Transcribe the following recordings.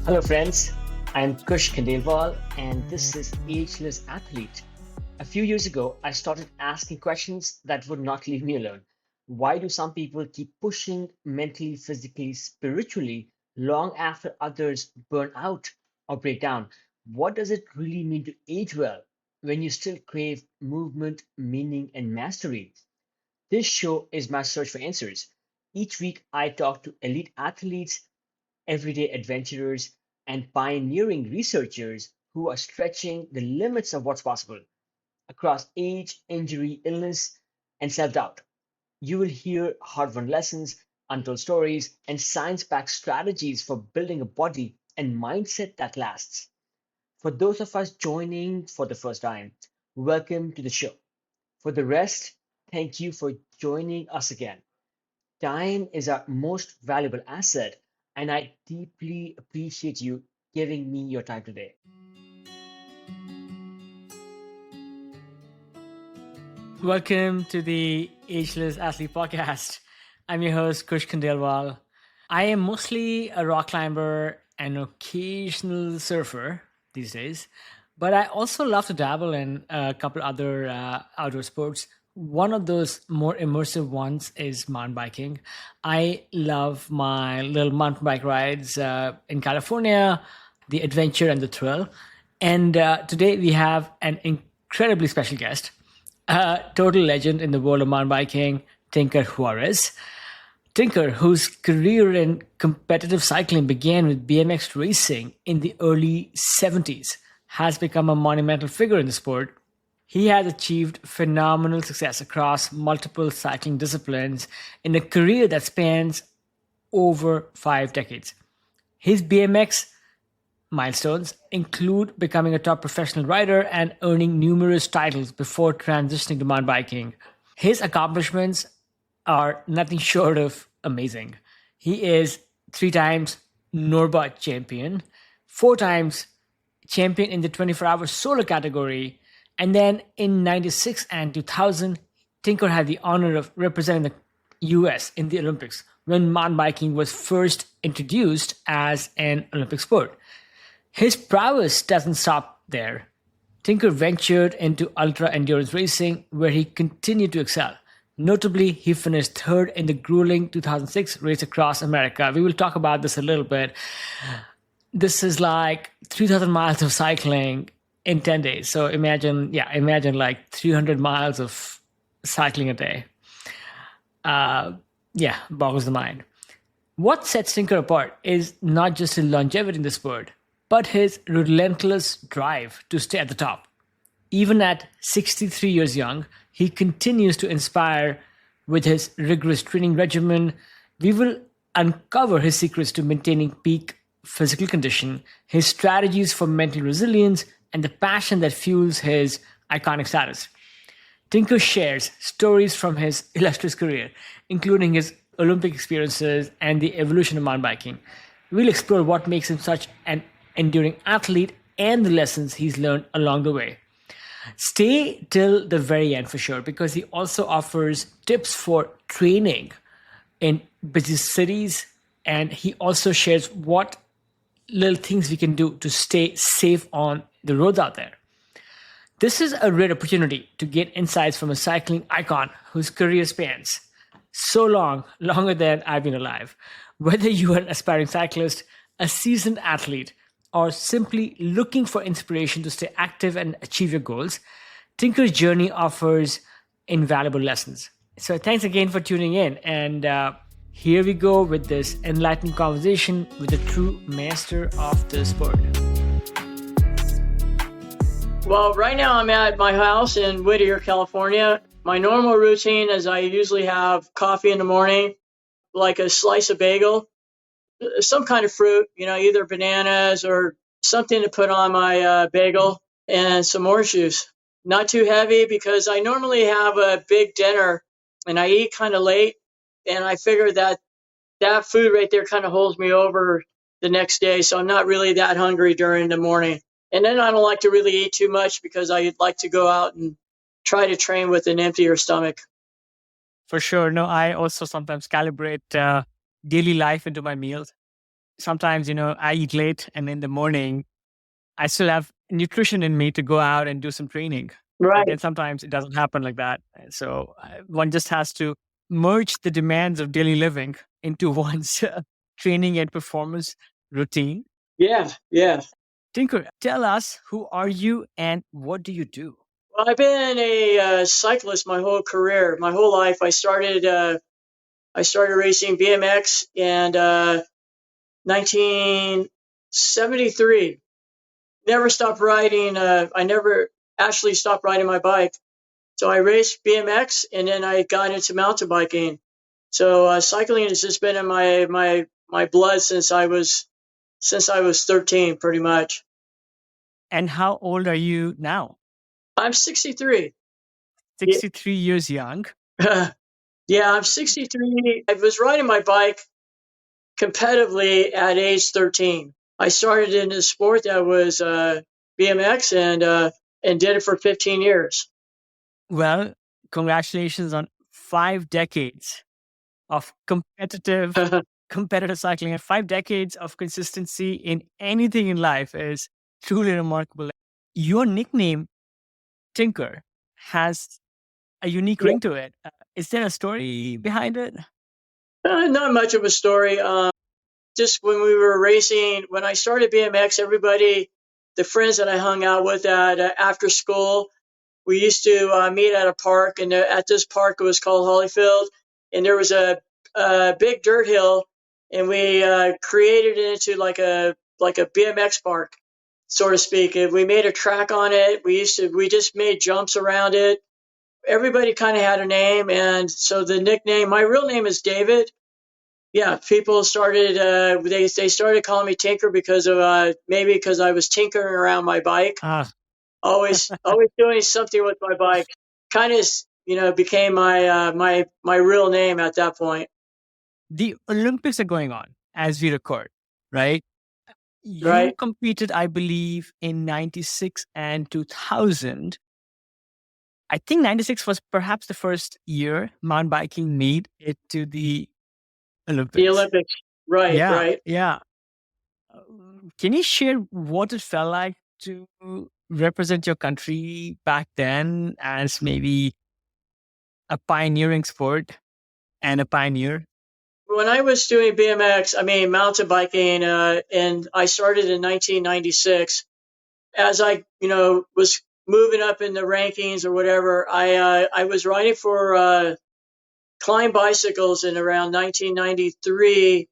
Hello, friends. I'm Kush Khandelwal, and this is Ageless Athlete. A few years ago, I started asking questions that would not leave me alone. Why do some people keep pushing mentally, physically, spiritually long after others burn out or break down? What does it really mean to age well when you still crave movement, meaning, and mastery? This show is my search for answers. Each week, I talk to elite athletes, everyday adventurers, and pioneering researchers who are stretching the limits of what's possible across age, injury, illness, and self doubt. You will hear hard won lessons, untold stories, and science backed strategies for building a body and mindset that lasts. For those of us joining for the first time, welcome to the show. For the rest, thank you for joining us again. Time is our most valuable asset, and I deeply appreciate you giving me your time today. Welcome to the Ageless Athlete Podcast. I'm your host, Kush Khandelwal. I am mostly a rock climber and occasional surfer these days, but I also love to dabble in a couple other outdoor sports. One of those more immersive ones is mountain biking. I love my little mountain bike rides in California, the adventure and the thrill. And today we have an incredibly special guest, a total legend in the world of mountain biking, Tinker Juarez. Tinker, whose career in competitive cycling began with BMX racing in the early 70s, has become a monumental figure in the sport. He has achieved phenomenal success across multiple cycling disciplines in a career that spans over 5 decades. His BMX milestones include becoming a top professional rider and earning numerous titles before transitioning to mountain biking. His accomplishments are nothing short of amazing. He is 3 times Norba champion, 4 times champion in the 24-hour solo category, and then in 96 and 2000, Tinker had the honor of representing the US in the Olympics when mountain biking was first introduced as an Olympic sport. His prowess doesn't stop there. Tinker ventured into ultra endurance racing, where he continued to excel. Notably, he finished third in the grueling 2006 race across America. We will talk about this a little bit. This is like 3,000 miles of cycling in 10 days. So imagine like 300 miles of cycling a day. Boggles the mind. What sets Tinker apart is not just his longevity in the sport, but his relentless drive to stay at the top. Even at 63 years young, he continues to inspire with his rigorous training regimen. We will uncover his secrets to maintaining peak physical condition, his strategies for mental resilience, and the passion that fuels his iconic status. Tinker shares stories from his illustrious career, including his Olympic experiences and the evolution of mountain biking. We'll explore what makes him such an enduring athlete and the lessons he's learned along the way. Stay till the very end for sure, because he also offers tips for training in busy cities, and he also shares what little things we can do to stay safe on the roads out there. This is a rare opportunity to get insights from a cycling icon whose career spans so long, longer than I've been alive. Whether you are an aspiring cyclist, a seasoned athlete, or simply looking for inspiration to stay active and achieve your goals, Tinker's journey offers invaluable lessons. So thanks again for tuning in. And here we go with this enlightening conversation with a true master of the sport. Well, right now I'm at my house in Whittier, California. My normal routine is I usually have coffee in the morning, like a slice of bagel, some kind of fruit, either bananas or something to put on my bagel, and some orange juice. Not too heavy, because I normally have a big dinner and I eat kind of late. And I figure that food right there kind of holds me over the next day. So I'm not really that hungry during the morning. And then I don't like to really eat too much, because I like to go out and try to train with an emptier stomach. For sure. No, I also sometimes calibrate daily life into my meals. sometimes, I eat late and in the morning, I still have nutrition in me to go out and do some training. But Right. then sometimes it doesn't happen like that. So one just has to merge the demands of daily living into one's training and performance routine. Yeah. Yeah. Tinker, tell us, who are you and what do you do? Well, I've been a cyclist my whole career, my whole life. I started racing BMX in 1973. Never stopped riding. I never actually stopped riding my bike. So I raced BMX and then I got into mountain biking. So cycling has just been in my blood since I was 13, pretty much. And how old are you now? I'm 63. Yeah, 63 years young. yeah, I'm 63. I was riding my bike competitively at age 13. I started in a sport that was BMX and did it for 15 years. Well, congratulations on 5 decades of competitive cycling, and 5 decades of consistency in anything in life is truly remarkable. Your nickname, Tinker, has a unique Yeah, ring to it. Is there a story behind it? not much of a story. Just when we were racing, when I started BMX, everybody, the friends that I hung out with at after school, we used to meet at a park, and at this park it was called Hollyfield, and there was a big dirt hill, and we created it into like a BMX park, so to speak. And we made a track on it. We just made jumps around it. Everybody kind of had a name, and so the nickname. My real name is David. Yeah, people started they started calling me Tinker because of maybe because I was tinkering around my bike, Ah, always doing something with my bike. Kind of, became my real name at that point. the Olympics are going on as we record, right? You Right. competed, I believe, in 96 and 2000. I think 96 was perhaps the first year mountain biking made it to the The Olympics. Olympics. Right. Yeah, Right. yeah. Can you share what it felt like to represent your country back then as maybe a pioneering sport and a pioneer? When I was doing BMX, I mean mountain biking, and I started in 1996. As I, was moving up in the rankings or whatever, I was riding for Climb bicycles in around 1993,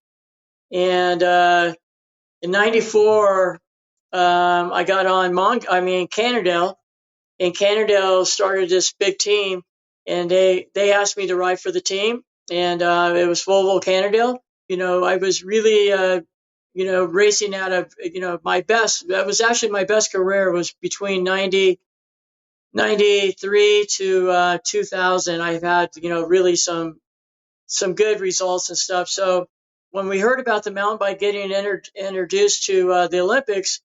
and in '94 I got on Cannondale, and Cannondale started this big team, and they asked me to ride for the team, and it was Volvo Cannondale. I was really racing out of my best. That was actually my best career was between 93 to 2000. I've had really some good results and stuff. So when we heard about the mountain bike getting introduced to the Olympics,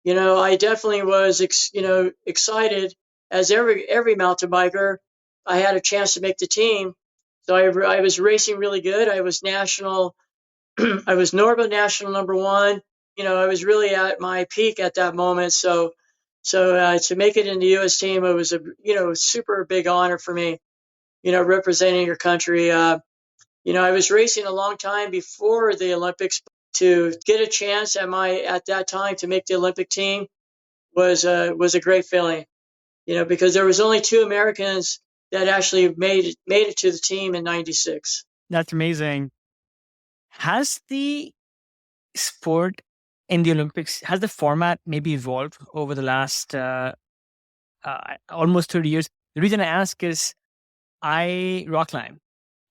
I definitely was, excited as every mountain biker. I had a chance to make the team. So I was racing really good. I was national, I was Norba national number one. I was really at my peak at that moment. So to make it in the U.S. team, it was a, super big honor for me, representing your country. I was racing a long time before the Olympics. To get a chance at that time to make the Olympic team was a great feeling. Because there was only two Americans that actually made it to the team in '96. That's amazing. Has the sport in the Olympics, has the format maybe evolved over the last almost 30 years? The reason I ask is I rock climb,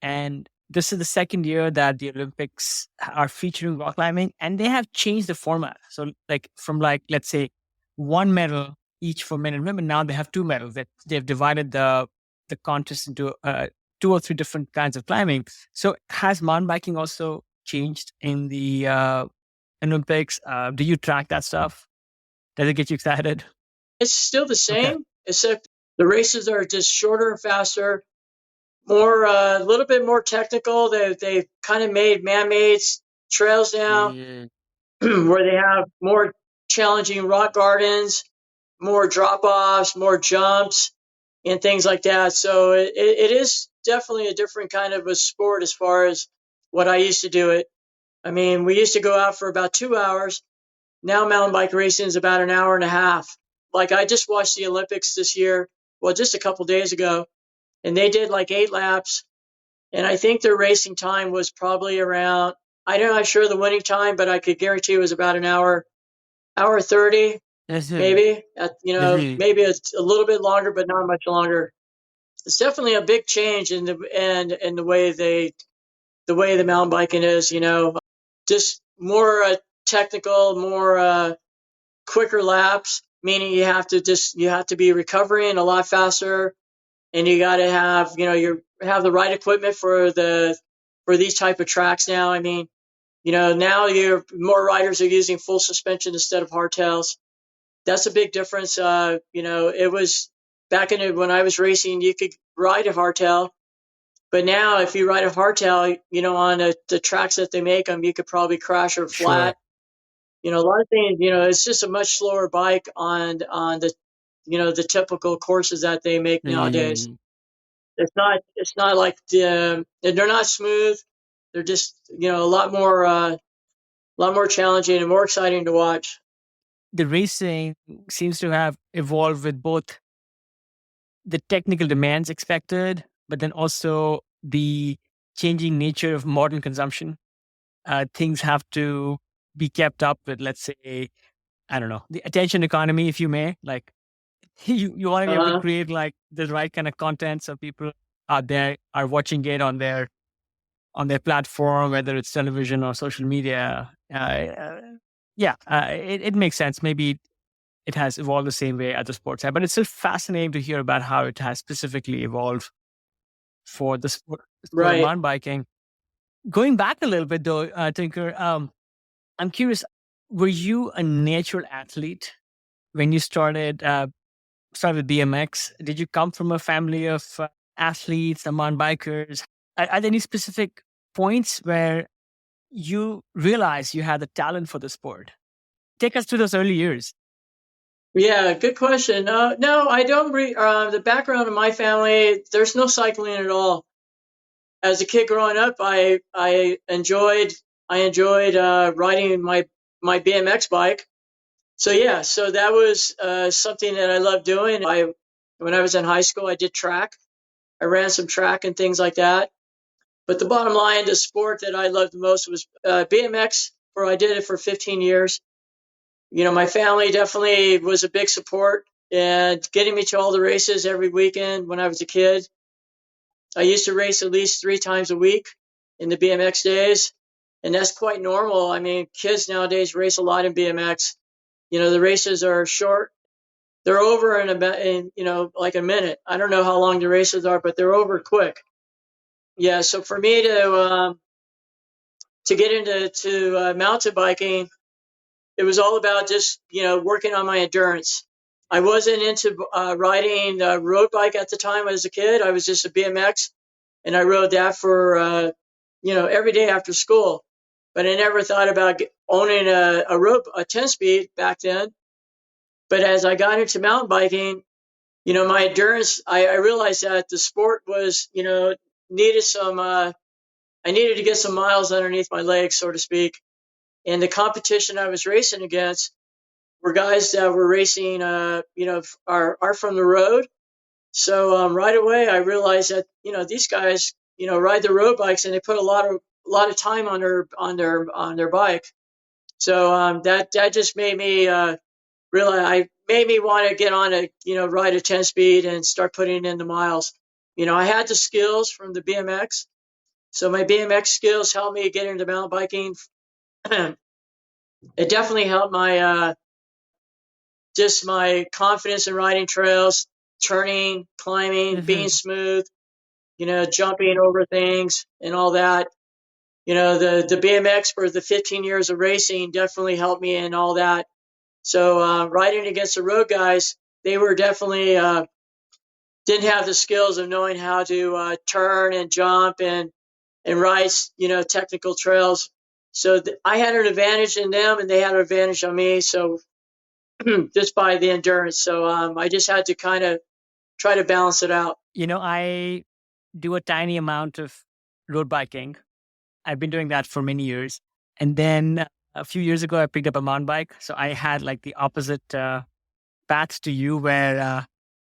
and this is the second year that the Olympics are featuring rock climbing, and they have changed the format. So, like from let's say one medal each for men and women, now they have two medals. That they've divided the contest into two or three different kinds of climbing. So, has mountain biking also changed in the Olympics? Do you track that stuff? Does it get you excited? It's still the Okay. same, except the races are just shorter and faster, more a little bit more technical. They've kind of made man-made trails now Yeah. where they have more challenging rock gardens, more drop offs, more jumps, and things like that. So it is definitely a different kind of a sport as far as what I used to do it. I mean, we used to go out for about 2 hours. Now mountain bike racing is about an hour and a half. Like I just watched the Olympics this year, well, just a couple days ago, and they did like 8 laps. And I think their racing time was probably around, I'm not sure the winning time, but I could guarantee it was about an hour 30, That's it. maybe. Definitely. Maybe it's a little bit longer, but not much longer. It's definitely a big change in the way the way the mountain biking is. Just more technical, more quicker laps, meaning you have to be recovering a lot faster, and you got to have you have the right equipment for these type of tracks now. I mean, now you're more riders are using full suspension instead of hardtails. That's a big difference. It was back when I was racing, you could ride a hardtail, but now if you ride a hardtail, on the tracks that they make them, you could probably crash or Sure. flat. A lot of things, it's just a much slower bike on the typical courses that they make nowadays. Yeah. It's not like they're not smooth. They're just, a lot more challenging and more exciting to watch. The racing seems to have evolved with both the technical demands expected, but then also the changing nature of modern consumption. Things have to be kept up with, let's say, I don't know, the attention economy, if you may. Like you want to be able to Uh-huh. create like the right kind of content so people out there are watching it on their platform, whether it's television or social media. Yeah, it makes sense. Maybe it has evolved the same way as the sports have, but it's still fascinating to hear about how it has specifically evolved for the sport of Right. mountain biking. Going back a little bit though, Tinker, I'm curious, were you a natural athlete when you started with BMX? Did you come from a family of athletes, mountain bikers? Are there any specific points where you realized you had the talent for the sport? Take us to those early years. Yeah, good question. No, I don't. The background of my family, there's no cycling at all. As a kid growing up, I enjoyed riding my BMX bike. So yeah, so that was something that I loved doing. When I was in high school, I did track. I ran some track and things like that. But the bottom line, the sport that I loved the most was BMX. For I did it for 15 years. My family definitely was a big support and getting me to all the races every weekend when I was a kid. I used to race at least 3 times a week in the BMX days, and that's quite normal. I mean, kids nowadays race a lot in BMX. The races are short. They're over in like a minute. I don't know how long the races are, but they're over quick. Yeah, so for me to get into mountain biking, it was all about just working on my endurance. I wasn't into riding road bike at the time as a kid. I was just a BMX, and I rode that for every day after school. But I never thought about owning a 10 speed back then. But as I got into mountain biking, my endurance, I realized that the sport was needed some. I needed to get some miles underneath my legs, so to speak. And the competition I was racing against were guys that were racing, are from the road. So right away, I realized that these guys, ride the road bikes and they put a lot of time on their bike. So that just made me realize. I made me want to get on a ride a 10 speed and start putting in the miles. I had the skills from the BMX, so my BMX skills helped me get into mountain biking. It definitely helped my just my confidence in riding trails, turning, climbing, being Mhm. smooth, jumping over things and all that. The BMX for the 15 years of racing definitely helped me in all that. So riding against the road guys, they were definitely didn't have the skills of knowing how to turn and jump and ride technical trails. So I had an advantage in them, and they had an advantage on me. So just by the endurance. So I just had to kind of try to balance it out. I do a tiny amount of road biking. I've been doing that for many years. And then a few years ago, I picked up a mountain bike. So I had like the opposite path to you, where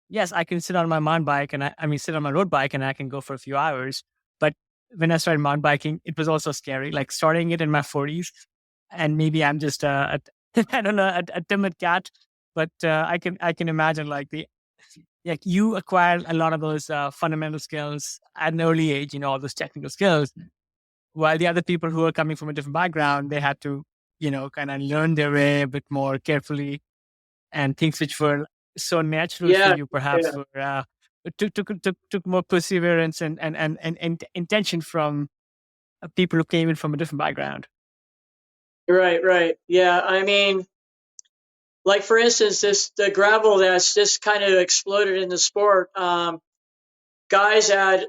yes, I can sit on my mountain bike and sit on my road bike and I can go for a few hours. But when I started mountain biking, it was also scary, like starting it in my 40s. And maybe I'm just I don't know, a timid cat, but I can imagine like you acquire a lot of those fundamental skills at an early age, all those technical skills, while the other people who are coming from a different background, they had to, kind of learn their way a bit more carefully, and things which were so natural for Yeah, you perhaps yeah, were took more perseverance and intention from people who came in from a different background. right, right. Yeah, I mean, like for instance, the gravel that's just kind of exploded in the sport. Guys that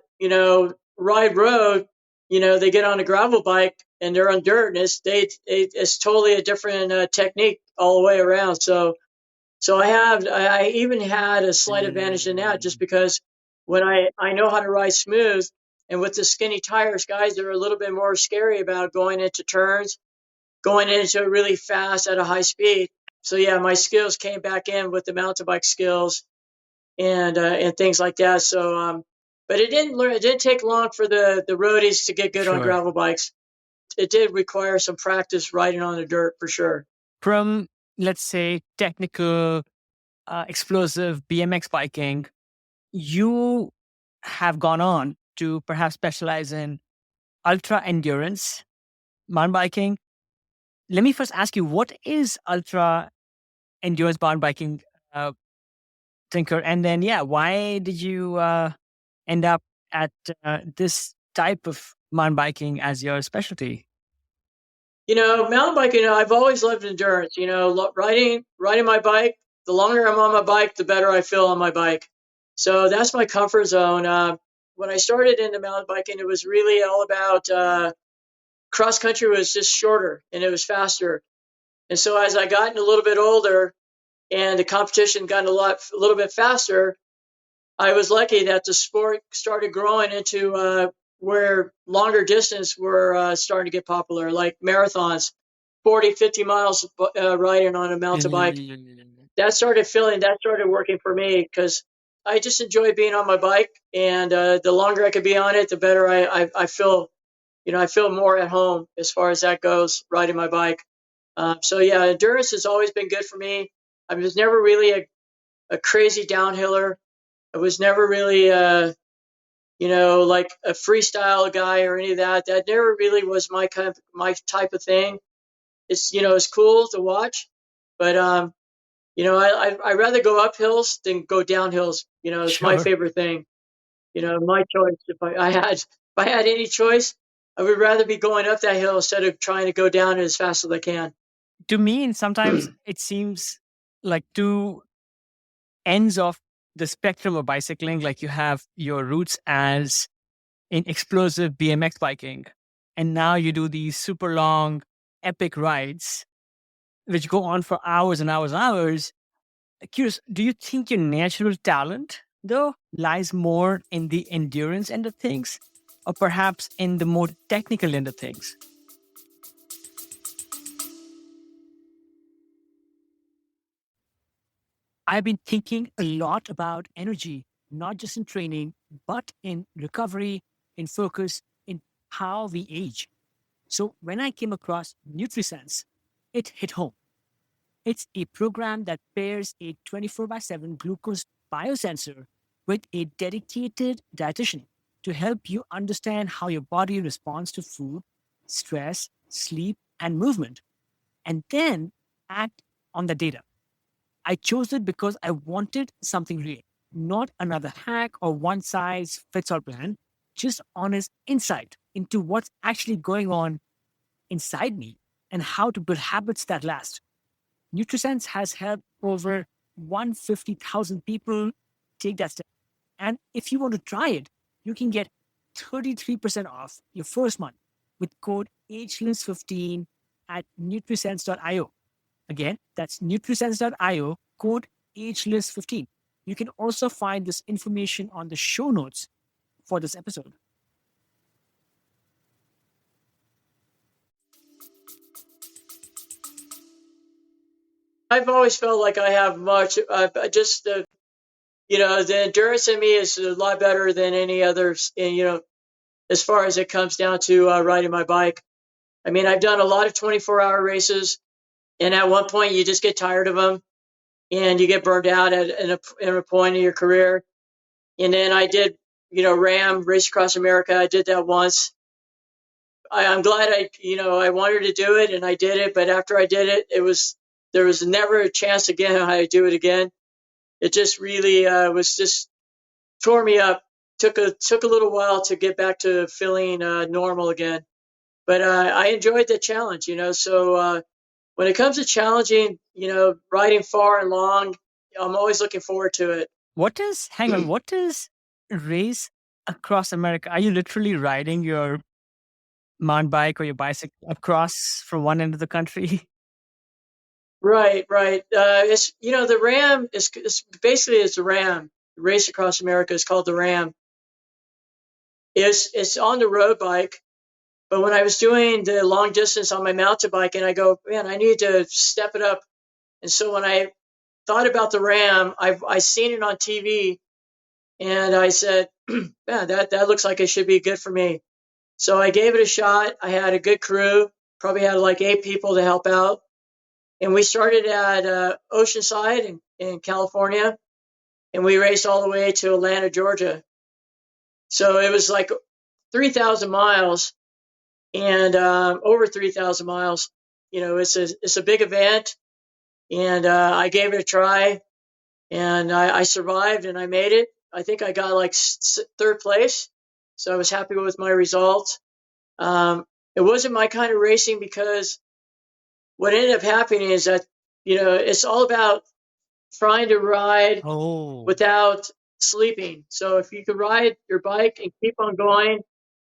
ride road, they get on a gravel bike and they're on dirt, and it's totally a different technique all the way around. So I even had a slight advantage in that, just because when I know how to ride smooth, and with the skinny tires, guys, they're a little bit more scary about going into turns, going into it really fast at a high speed. So yeah, my skills came back in with the mountain bike skills and things like that. So but it didn't take long for the roadies to get good on Sure. gravel bikes. It did require some practice riding on the dirt for sure. From, let's say, technical, explosive BMX biking, you have gone on to perhaps specialize in ultra endurance mountain biking. Let me first ask you, what is ultra endurance mountain biking, uh, Tinker? And then, yeah, why did you end up at this type of mountain biking as your specialty? Mountain biking, I've always loved endurance. Riding my bike. The longer I'm on my bike, the better I feel on my bike. So that's my comfort zone. When I started into mountain biking, it was really all about cross country was just shorter and it was faster. And so as I gotten a little bit older and the competition got a little bit faster, I was lucky that the sport started growing into where longer distance were starting to get popular, like marathons, 40, 50 miles riding on a mountain bike. That started working for me because I just enjoy being on my bike. And the longer I could be on it, the better I feel. I feel more at home as far as that goes, riding my bike. So yeah, endurance has always been good for me. I was never really a crazy downhiller. I was never really, like a freestyle guy or any of that. That never really was my type of thing. It's cool to watch, but I rather go up hills than go down hills. It's my Sure. favorite thing. My choice. If I had any choice, I would rather be going up that hill instead of trying to go down it as fast as I can. To me, and sometimes it seems like two ends of the spectrum of bicycling. Like you have your roots as in explosive BMX biking, and now you do these super long, epic rides, which go on for hours and hours and hours. Curious, do you think your natural talent, though, lies more in the endurance end of things, or perhaps in the more technical end of things? I've been thinking a lot about energy, not just in training, but in recovery, in focus, in how we age. So when I came across NutriSense, it hit home. It's a program that pairs a 24 by 7 glucose biosensor with a dedicated dietitian to help you understand how your body responds to food, stress, sleep, and movement, and then act on the data. I chose it because I wanted something real, not another hack or one size fits all plan, just honest insight into what's actually going on inside me and how to build habits that last. NutriSense has helped over 150,000 people take that step. And if you want to try it, you can get 33% off your first month. with code ageless15 at nutrisense.io. Again, that's nutrisense.io, code ageless15. You can also find this information on the show notes for this episode. I've always felt like I have much, just the endurance in me is a lot better than any others. And, as far as it comes down to riding my bike, I mean, I've done a lot of 24-hour races, and at one point you just get tired of them and you get burned out at a point in your career. And then I did, RAM, Race Across America. I did that once. I'm glad I wanted to do it and I did it. But after I did it, there was never a chance again I'd do it again. It just really was just tore me up. Took a little while to get back to feeling normal again. But I enjoyed the challenge, So when it comes to challenging, riding far and long, I'm always looking forward to it. Hang on, what is Race Across America? Are you literally riding your mountain bike or your bicycle across from one end of the country? Right, right. It's the RAM is basically it's the RAM. The Race Across America is called the RAM. It's on the road bike, but when I was doing the long distance on my mountain bike, and I go, man, I need to step it up. And so when I thought about the RAM, I seen it on TV, and I said, man, that looks like it should be good for me. So I gave it a shot. I had a good crew, probably had like 8 people to help out. And we started at Oceanside in California, and we raced all the way to Atlanta, Georgia. So it was like 3,000 miles and over 3,000 miles. It's a big event, and I gave it a try, and I survived and I made it. I think I got like 3rd place, so I was happy with my results. It wasn't my kind of racing because what ended up happening is that, it's all about trying to ride without sleeping. So if you can ride your bike and keep on going,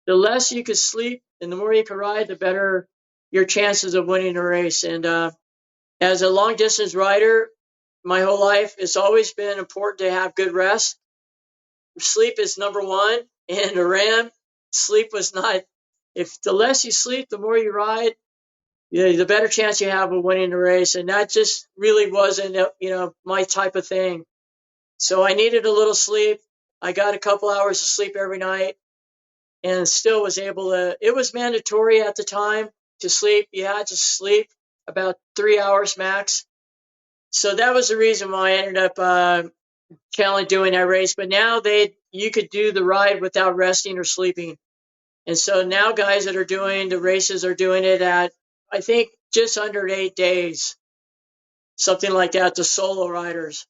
the less you can sleep and the more you can ride, the better your chances of winning a race. And as a long distance rider, my whole life, it's always been important to have good rest. Sleep is number one. And the RAM, sleep was not. If the less you sleep, the more you ride, the better chance you have of winning the race. And that just really wasn't, my type of thing. So I needed a little sleep. I got a couple hours of sleep every night and still was able to. It was mandatory at the time to sleep. You had to sleep about 3 hours max. So that was the reason why I ended up challenge doing that race. But now you could do the ride without resting or sleeping. And so now guys that are doing the races are doing it at, I think, just under 8 days, something like that, the solo riders.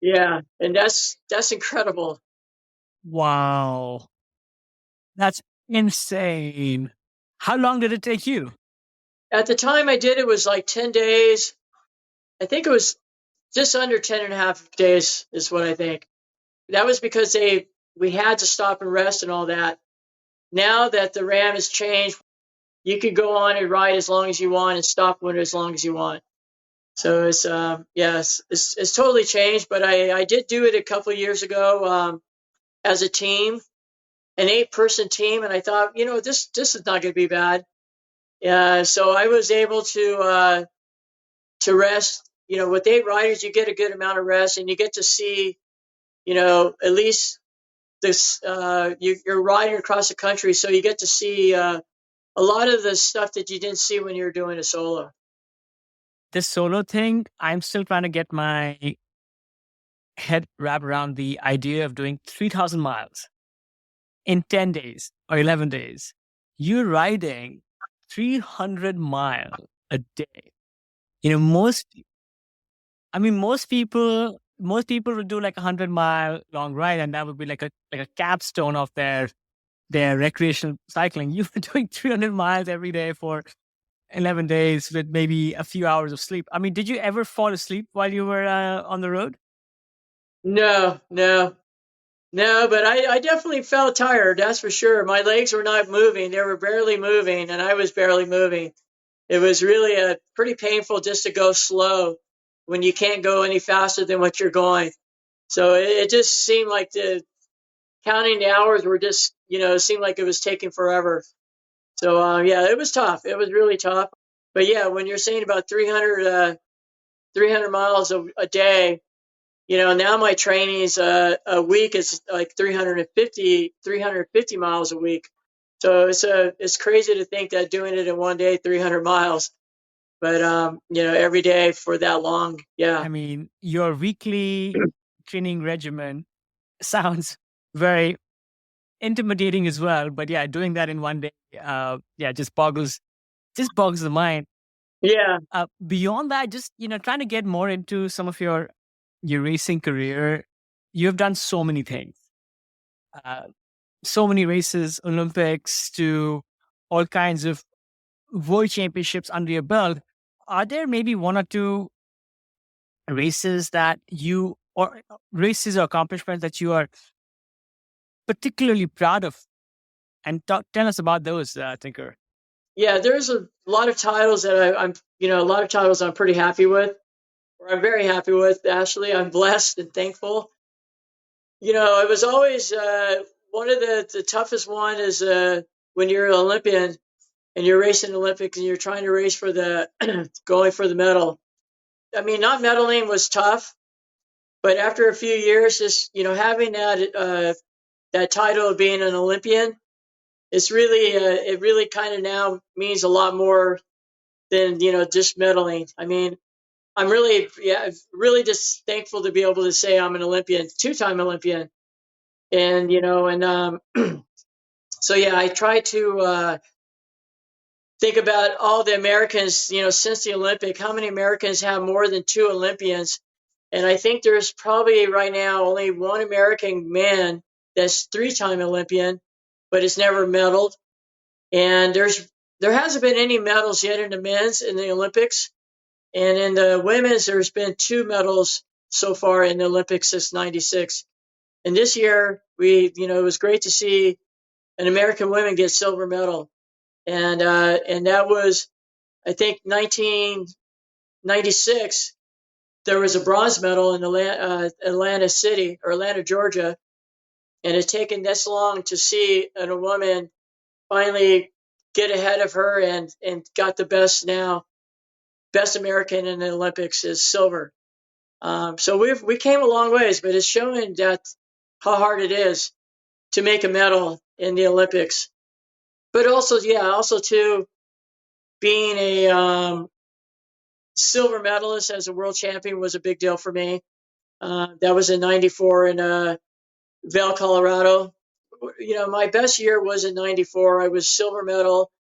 Yeah, and that's incredible. Wow. That's insane. How long did it take you? At the time I did it was like 10 days. I think it was just under 10 and a half days is what I think. That was because we had to stop and rest and all that. Now that the RAM has changed, you can go on and ride as long as you want and stop when as long as you want. So it's totally changed. But I did do it a couple of years ago as a team, an 8-person team, and I thought, this is not going to be bad. So I was able to rest. With 8 riders, you get a good amount of rest, and you get to see, at least this. You're riding across the country, so you get to see a lot of the stuff that you didn't see when you were doing a solo. This solo thing, I'm still trying to get my head wrapped around the idea of doing 3,000 miles in 10 days or 11 days. You're riding 300 miles a day. Most people would do like 100-mile long ride, and that would be like a capstone of their recreational cycling. You've been doing 300 miles every day for 11 days with maybe a few hours of sleep. I mean, did you ever fall asleep while you were on the road? No. No, but I definitely felt tired. That's for sure. My legs were not moving; they were barely moving, and I was barely moving. It was really pretty painful just to go slow when you can't go any faster than what you're going. So it just seemed like the counting the hours were just, it seemed like it was taking forever. So yeah, it was tough. It was really tough. But yeah, when you're saying about 300 miles a day, now my training is a week is like 350 miles a week. So it's crazy to think that doing it in one day, 300 miles, but every day for that long, yeah. I mean, your weekly training regimen sounds very intimidating as well. But yeah, doing that in one day, yeah, just boggles the mind. Yeah, Beyond that, just trying to get more into some of your racing career. You have done so many things, uh, so many races, Olympics to all kinds of world championships under your belt. Are there maybe one or two races that you or races or accomplishments that you are particularly proud of? And tell us about those, Tinker. yeah. There's a lot of titles that I'm, a lot of titles I'm pretty happy with, or I'm very happy with. Actually, I'm blessed and thankful. It was always one of the toughest one is when you're an Olympian and you're racing the Olympics and you're trying to race for the going for the medal. I mean, not medaling was tough, but after a few years, just having that title of being an Olympian, it really kind of now means a lot more than just medaling. I mean, I'm really really just thankful to be able to say I'm an Olympian, two-time Olympian, and so yeah, I try to think about all the Americans, since the Olympic, how many Americans have more than two Olympians? And I think there's probably right now only one American man that's three-time Olympian, but has never medaled. And there hasn't been any medals yet in the men's in the Olympics. And in the women's, there's been two medals so far in the Olympics since '96. And this year, it was great to see an American woman get silver medal. And that was, I think, 1996. There was a bronze medal in Atlanta City or Atlanta, Georgia, and it's taken this long to see a woman finally get ahead of her and got the best American in the Olympics is silver. So we came a long ways, but it's showing that how hard it is to make a medal in the Olympics. But also, yeah, also too, being a silver medalist as a world champion was a big deal for me. That was in '94 in Vail, Colorado. My best year was in '94. I was silver medal.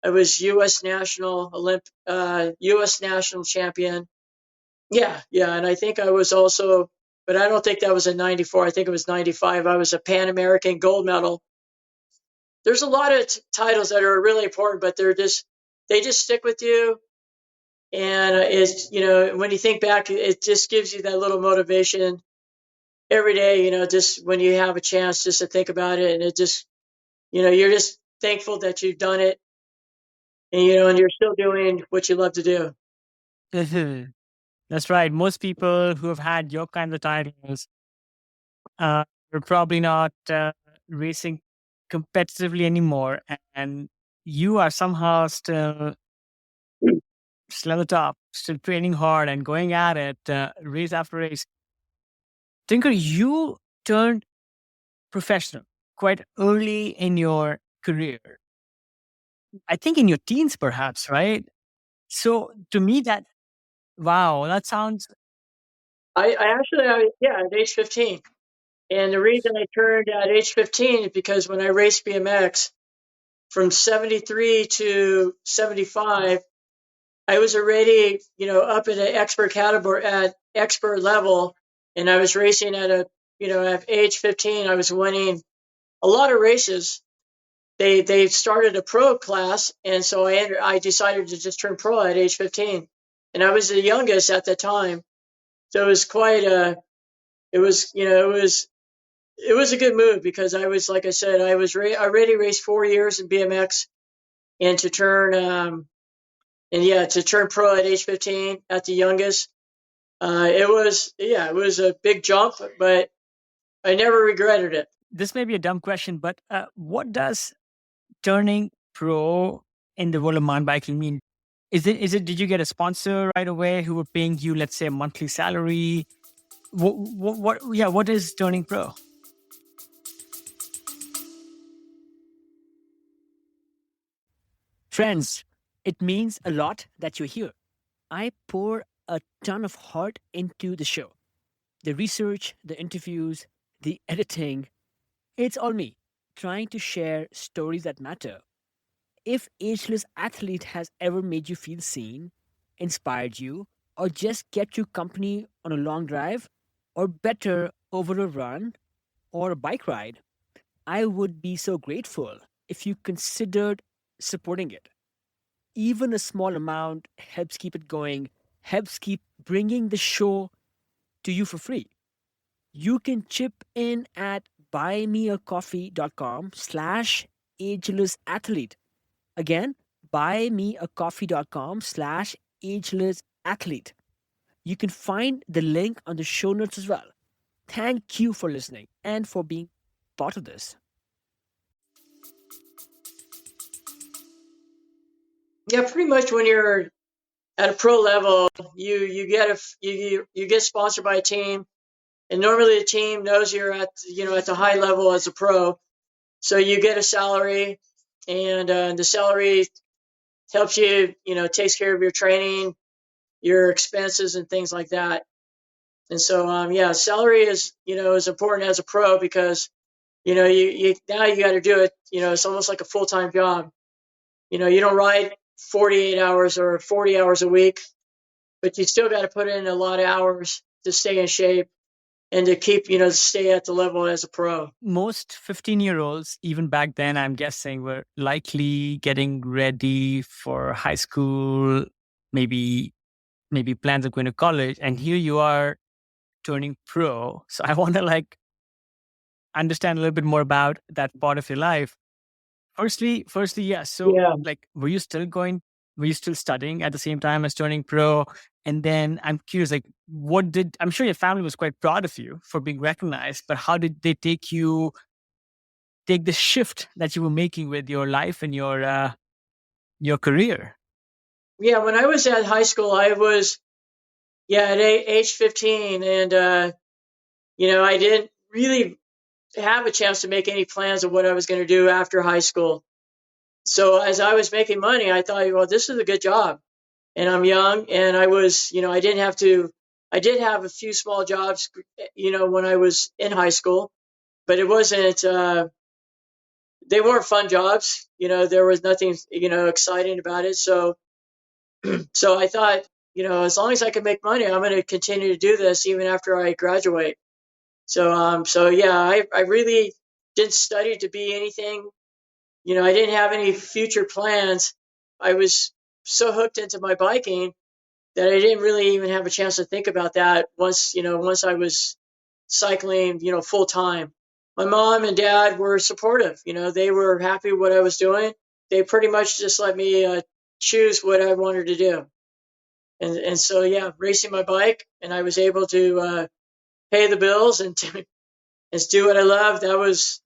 I was U.S. national champion. Yeah, yeah, and I think I was also, but I don't think that was in '94. I think it was '95. I was a Pan American gold medal. There's a lot of titles that are really important, but they just stick with you. And it's when you think back, it just gives you that little motivation every day. Just when you have a chance, just to think about it, and it just you're just thankful that you've done it, and and you're still doing what you love to do. That's right. Most people who have had your kind of titles are probably not racing competitively anymore, and you are somehow still at the top, still training hard and going at it, race after race. Tinker, you turned professional quite early in your career. I think in your teens, perhaps, right? So to me, wow, that sounds. Yeah, at age 15. And the reason I turned at age 15 is because when I raced BMX from 73 to 75, I was already, up at an expert category at expert level. And I was racing at age 15, I was winning a lot of races. They started a pro class. And so I decided to just turn pro at age 15. And I was the youngest at the time. So it was quite it was it was a good move because I was, like I said, I was already raced 4 years in BMX, and to turn to turn pro at age 15 at the youngest, it was a big jump, but I never regretted it. This may be a dumb question, but what does turning pro in the world of mountain biking mean? Did you get a sponsor right away who were paying you, let's say, a monthly salary? What is turning pro? Friends, it means a lot that you're here. I pour a ton of heart into the show. The research, the interviews, the editing, it's all me trying to share stories that matter. If Ageless Athlete has ever made you feel seen, inspired you, or just kept you company on a long drive, or better, over a run or a bike ride, I would be so grateful if you considered supporting it. Even a small amount helps keep it going, helps keep bringing the show to you for free. You can chip in at buymeacoffee.com/agelessathlete. Again, buymeacoffee.com/agelessathlete. You can find the link on the show notes as well. Thank you for listening and for being part of this. Yeah, pretty much when you're at a pro level, you get sponsored by a team, and normally the team knows you're at the high level as a pro, so you get a salary, and the salary helps you, takes care of your training, your expenses, and things like that. And so, salary is important as a pro because you now you got to do it. It's almost like a full-time job. You don't ride 48 hours or 40 hours a week, but you still got to put in a lot of hours to stay in shape and to keep, stay at the level as a pro. Most 15-year-olds, even back then, I'm guessing, were likely getting ready for high school, maybe plans of going to college. And here you are turning pro. So I want to understand a little bit more about that part of your life. Firstly, yeah. So Yeah. were you still studying at the same time as turning pro? And then I'm curious, I'm sure your family was quite proud of you for being recognized, but how did they take the shift that you were making with your life and your career? Yeah, when I was at high school, I was, at age 15, and, I didn't really have a chance to make any plans of what I was going to do after high school. So as I was making money, I thought, well, this is a good job. And I'm young, and I did have a few small jobs, when I was in high school, but it wasn't, they weren't fun jobs. There was nothing, exciting about it. So I thought, as long as I can make money, I'm going to continue to do this even after I graduate. So yeah, I really didn't study to be anything. I didn't have any future plans. I was so hooked into my biking that I didn't really even have a chance to think about that once I was cycling, full time. My mom and dad were supportive. They were happy with what I was doing. They pretty much just let me choose what I wanted to do. And so, yeah, racing my bike, and I was able to pay the bills and do what I love. That was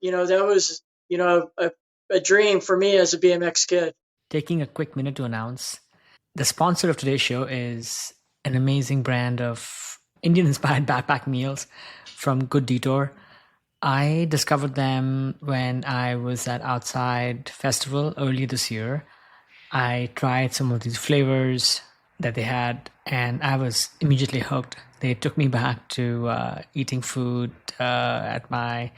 a dream for me as a BMX kid. Taking a quick minute to announce the sponsor of today's show is an amazing brand of Indian-inspired backpack meals from Good Detour. I discovered them when I was at Outside Festival earlier this year. I tried some of these flavors that they had, and I was immediately hooked. They took me back to eating food at my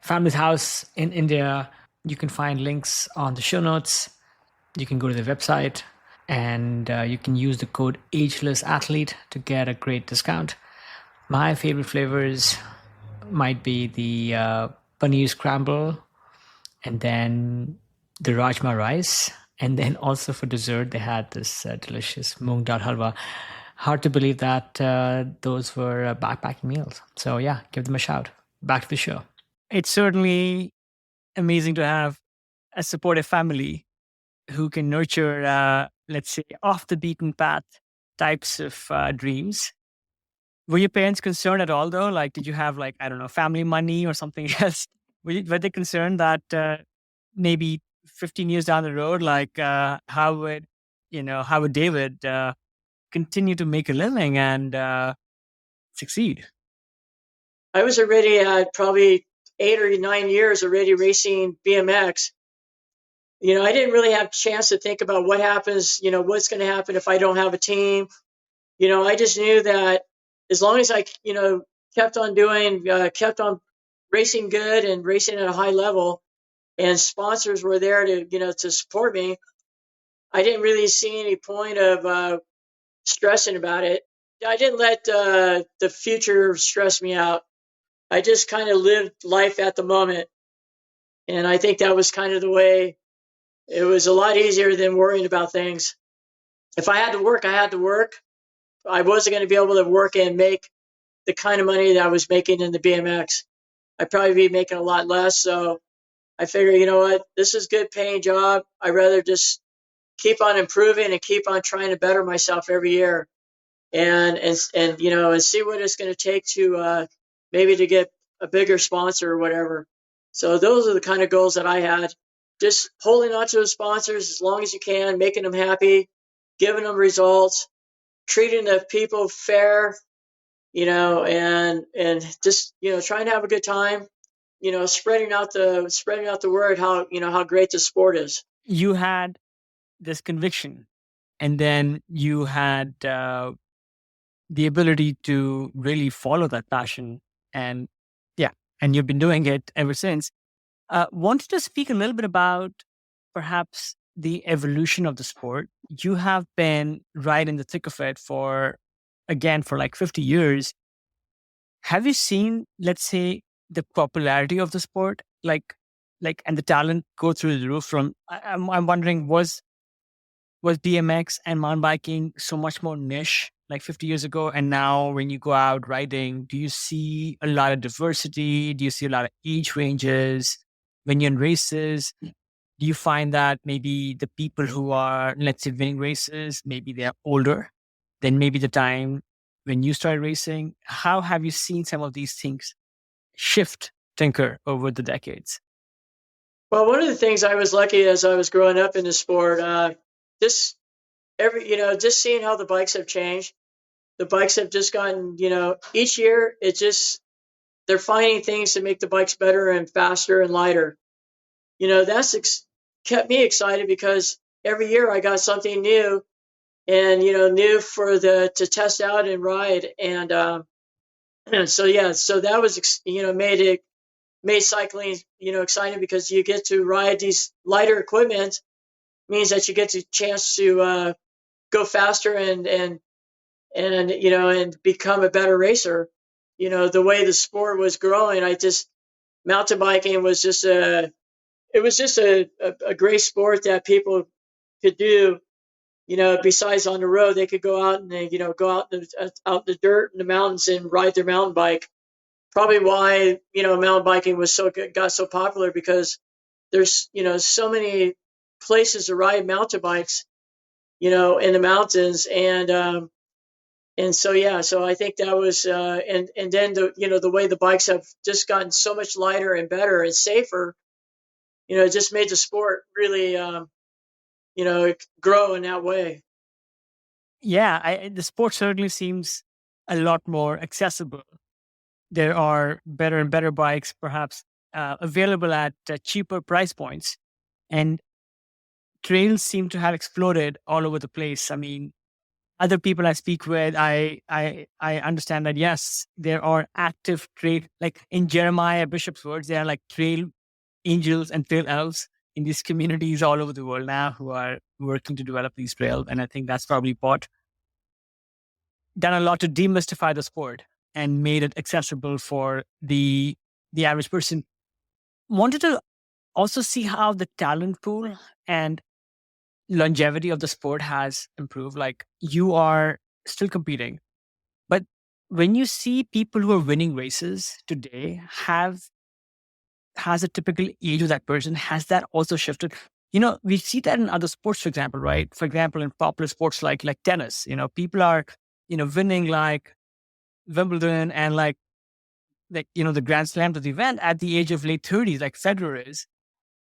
family's house in India. You can find links on the show notes. You can go to their website, and you can use the code AgelessAthlete to get a great discount. My favorite flavors might be the paneer scramble, and then the rajma rice, and then also for dessert they had this delicious moong dal halwa. Hard to believe that those were backpacking meals. So yeah, give them a shout. Back to the show. It's certainly amazing to have a supportive family who can nurture, let's say, off the beaten path types of dreams. Were your parents concerned at all, though? Like, did you have, like, I don't know, family money or something else? Were they concerned that maybe 15 years down the road, like, how would David continue to make a living and succeed? I was already at probably 8 or 9 years already racing BMX. I didn't really have a chance to think about what happens, what's going to happen if I don't have a team. I just knew that as long as I, kept on racing good and racing at a high level, and sponsors were there to support me, I didn't really see any point of stressing about it. I didn't let the future stress me out. I just kind of lived life at the moment. And I think that was kind of the way. It was a lot easier than worrying about things. If I had to work, I had to work. I wasn't going to be able to work and make the kind of money that I was making in the BMX. I'd probably be making a lot less. So I figured, you know what, this is a good paying job. I'd rather just keep on improving and keep on trying to better myself every year, and see what it's going to take to maybe to get a bigger sponsor or whatever. So those are the kind of goals that I had. Just holding on to the sponsors as long as you can, making them happy, giving them results, treating the people fair, and just trying to have a good time. Spreading out the word how great the sport is. You had this conviction, and then you had the ability to really follow that passion. And yeah, and you've been doing it ever since. Wanted to speak a little bit about perhaps the evolution of the sport. You have been right in the thick of it for like 50 years. Have you seen, let's say, the popularity of the sport, and the talent go through the roof? I'm wondering, was BMX and mountain biking so much more niche like 50 years ago? And now when you go out riding, do you see a lot of diversity? Do you see a lot of age ranges? When you're in races, do you find that maybe the people who are, let's say, winning races, maybe they're older than maybe the time when you started racing? How have you seen some of these things shift, tinker over the decades? Well, one of the things I was lucky as I was growing up in the sport, this just seeing how the bikes have changed. The bikes have just gotten, each year they're finding things to make the bikes better and faster and lighter. That's kept me excited because every year I got something new and new for the to test out and ride, and so yeah, so that was made cycling exciting because you get to ride these lighter equipment, means that you get the chance to go faster and become a better racer. The way the sport was growing, mountain biking was just a great sport that people could do. Besides on the road, they could go out and go out in the dirt in the mountains and ride their mountain bike. Probably why mountain biking was got so popular, because there's so many places to ride mountain bikes in the mountains, and so yeah, so I think that was and then the way the bikes have just gotten so much lighter and better and safer, it just made the sport really grow in that way. Yeah, the sport certainly seems a lot more accessible. There are better and better bikes, perhaps available at cheaper price points, and trails seem to have exploded all over the place. I mean, other people I speak with, I understand that yes, there are active trail, like in Jeremiah Bishop's words, there are like trail angels and trail elves in these communities all over the world now who are working to develop these trails, and I think that's probably done a lot to demystify the sport and made it accessible for the average person. Wanted to also see how the talent pool and longevity of the sport has improved. Like, you are still competing, but when you see people who are winning races today, have has a typical age of that person? Has that also shifted? We see that in other sports, for example, right? For example, in popular sports like tennis, people are, winning like Wimbledon and the Grand Slams of the event at the age of late 30s, like Federer is.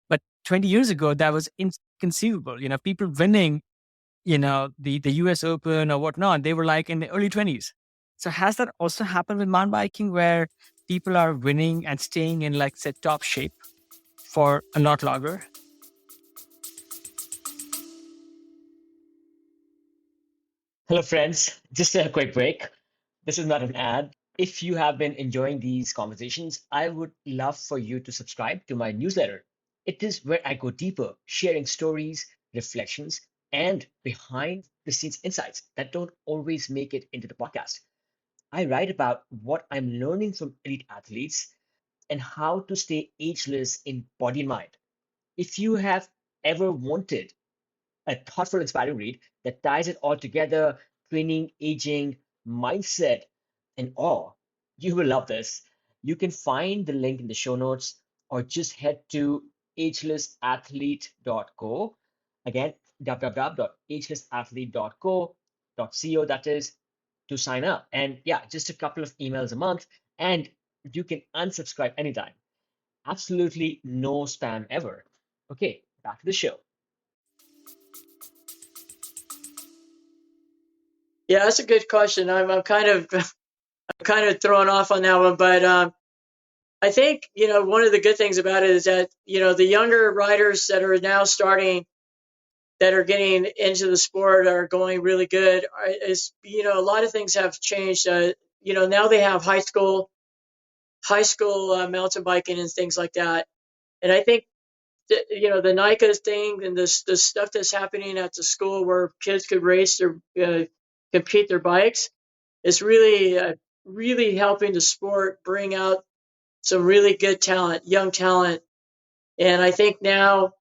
But 20 years ago, that was inconceivable. People winning, the US Open or whatnot, they were like in the early 20s. So has that also happened with mountain biking where people are winning and staying in like say top shape for a lot longer? Hello, friends. Just a quick break. This is not an ad. If you have been enjoying these conversations, I would love for you to subscribe to my newsletter. It is where I go deeper, sharing stories, reflections, and behind the scenes insights that don't always make it into the podcast. I write about what I'm learning from elite athletes and how to stay ageless in body and mind. If you have ever wanted a thoughtful, inspiring read that ties it all together: training, aging, mindset, and awe. You will love this. You can find the link in the show notes or just head to agelessathlete.co. Again, www.agelessathlete.co, that is, to sign up. And yeah, just a couple of emails a month, and you can unsubscribe anytime. Absolutely no spam ever. Okay, back to the show. Yeah, that's a good question. I'm kind of I'm kind of thrown off on that one, but I think one of the good things about it is that the younger riders that are now starting, that are getting into the sport, are going really good. Is a lot of things have changed. Now they have high school mountain biking and things like that, and I think the NICA thing and the stuff that's happening at the school where kids could race their compete their bikes is really helping the sport bring out some really good talent, young talent. And I think now,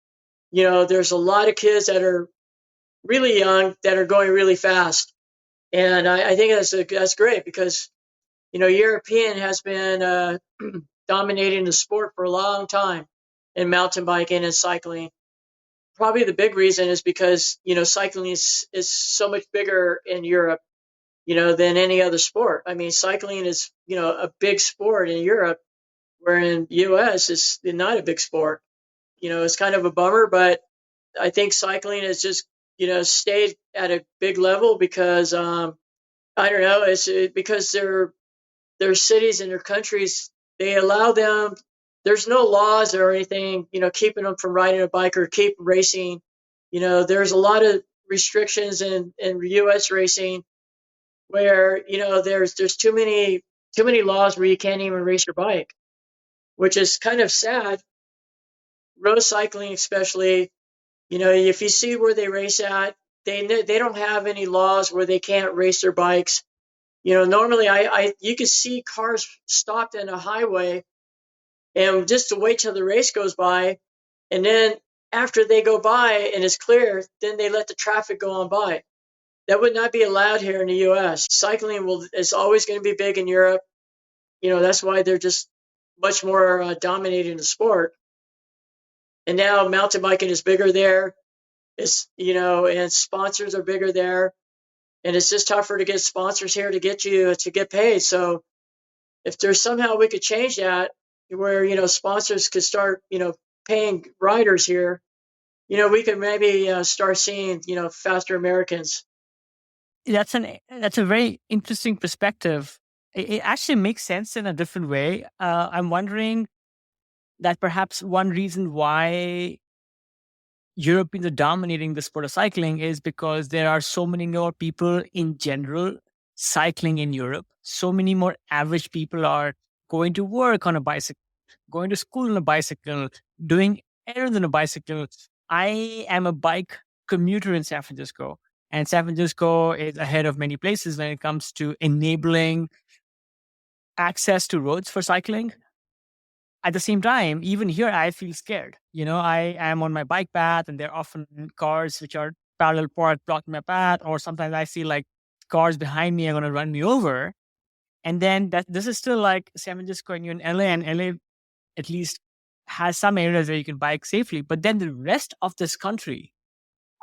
there's a lot of kids that are really young that are going really fast. And I think that's great because, European has been dominating the sport for a long time in mountain biking and cycling. Probably the big reason is because, cycling is so much bigger in Europe, than any other sport. I mean, cycling is, a big sport in Europe, where in US it's not a big sport. It's kind of a bummer, but I think cycling has just, stayed at a big level because I don't know, it's because their cities and their countries, they allow them. There's no laws or anything, keeping them from riding a bike or keep racing. There's a lot of restrictions in US racing where there's too many laws where you can't even race your bike, which is kind of sad. Road cycling, especially, if you see where they race at, they don't have any laws where they can't race their bikes. Normally I you can see cars stopped in a highway and just to wait till the race goes by, and then after they go by and it's clear, then they let the traffic go on by. That would not be allowed here in the U.S. Cycling is always going to be big in Europe. That's why they're just much more dominating the sport. And now mountain biking is bigger there. And sponsors are bigger there. And it's just tougher to get sponsors here to get you to get paid. So if there's somehow we could change that, where sponsors could start paying riders here, we could maybe start seeing faster Americans. That's a very interesting perspective. It actually makes sense in a different way. I'm wondering that perhaps one reason why Europeans are dominating the sport of cycling is because there are so many more people in general cycling in Europe. So many more average people are going to work on a bicycle, going to school on a bicycle, doing errands on a bicycle. I am a bike commuter in San Francisco, and San Francisco is ahead of many places when it comes to enabling access to roads for cycling. At the same time, even here, I feel scared. I am on my bike path, and there are often cars which are parallel parked blocking my path, or sometimes I feel like cars behind me are going to run me over. And then this is still like San Francisco and you're in LA, and LA, at least has some areas where you can bike safely, but then the rest of this country,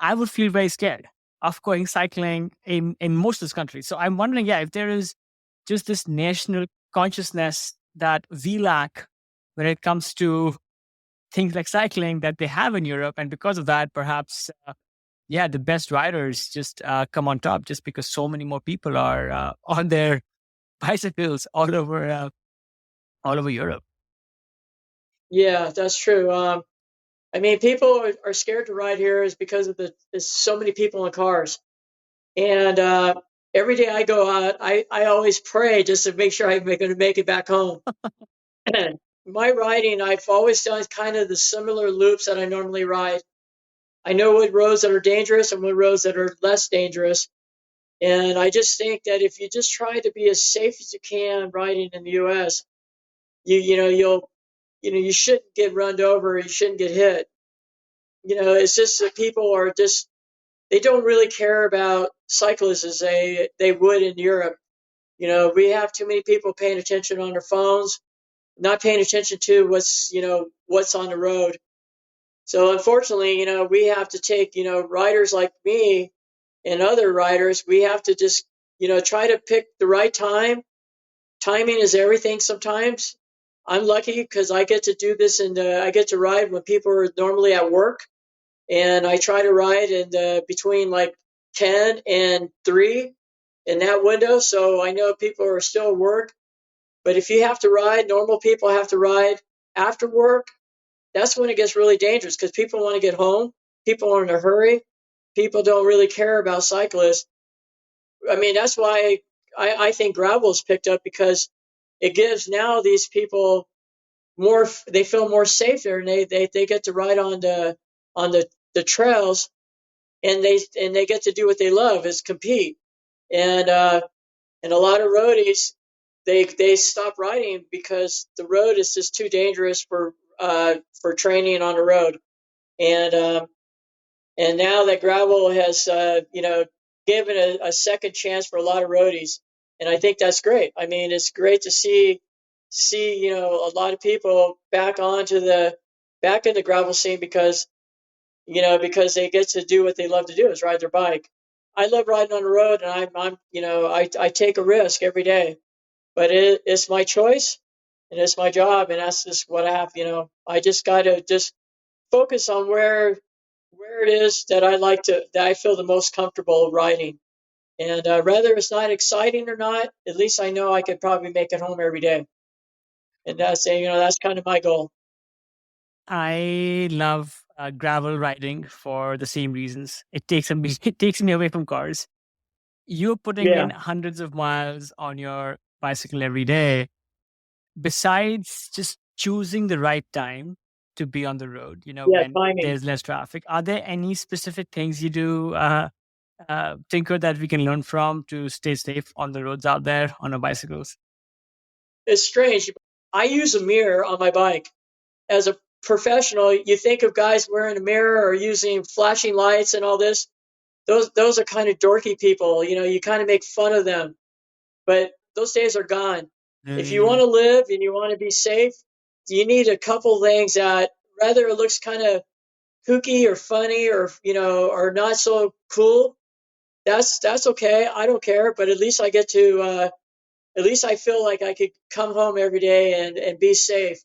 I would feel very scared of going cycling in most of this country. So I'm wondering, yeah, if there is just this national consciousness that we lack when it comes to things like cycling that they have in Europe, and because of that, perhaps yeah, the best riders just come on top, just because so many more people are on their bicycles all over Europe. Yeah, that's true. I mean, people are scared to ride here is because of there's so many people in cars. And every day I go out, I always pray just to make sure I'm going to make it back home. My riding, I've always done kind of the similar loops that I normally ride. I know what roads that are dangerous and what roads that are less dangerous. And I just think that if you just try to be as safe as you can riding in the U.S., you shouldn't get run over, you shouldn't get hit. It's just that people are just they don't really care about cyclists as they would in Europe. We have too many people paying attention on their phones, not paying attention to what's on the road. So unfortunately, we have to take, riders like me and other riders, we have to just, try to pick the right time. Timing is everything sometimes. I'm lucky because I get to do this and I get to ride when people are normally at work. And I try to ride in between like 10 and 3 in that window. So I know people are still at work. But if you have to ride, normal people have to ride after work, that's when it gets really dangerous because people want to get home. People are in a hurry. People don't really care about cyclists. I mean, that's why I think gravel is picked up because it gives now these people more, they feel more safe there and they get to ride on the trails and they get to do what they love is compete. And a lot of roadies they stop riding because the road is just too dangerous for training on the road. And now that gravel has given a second chance for a lot of roadies, and I think that's great. I mean, it's great to see a lot of people back in the gravel scene because they get to do what they love to do is ride their bike. I love riding on the road, and I take a risk every day, but it's my choice and it's my job, and that's just what I have. I just got to just focus on where it is that I feel the most comfortable riding, and whether it's not exciting or not, at least I know I could probably make it home every day, and that's kind of my goal. I love gravel riding for the same reasons. It takes me it takes me away from cars. You're putting Yeah, in hundreds of miles on your bicycle every day. Besides just choosing the right time to be on the road, yeah, when timing. there's less traffic, are there any specific things you do, Tinker, that we can learn from to stay safe on the roads out there on our bicycles? It's strange. I use a mirror on my bike. As a professional, you think of guys wearing a mirror or using flashing lights and all this. Those are kind of dorky people. You kind of make fun of them, but those days are gone. If you want Mm, to live and you want to be safe, you need a couple things that whether it looks kind of kooky or funny or not so cool. That's okay. I don't care, but at least I get to at least I feel like I could come home every day and be safe.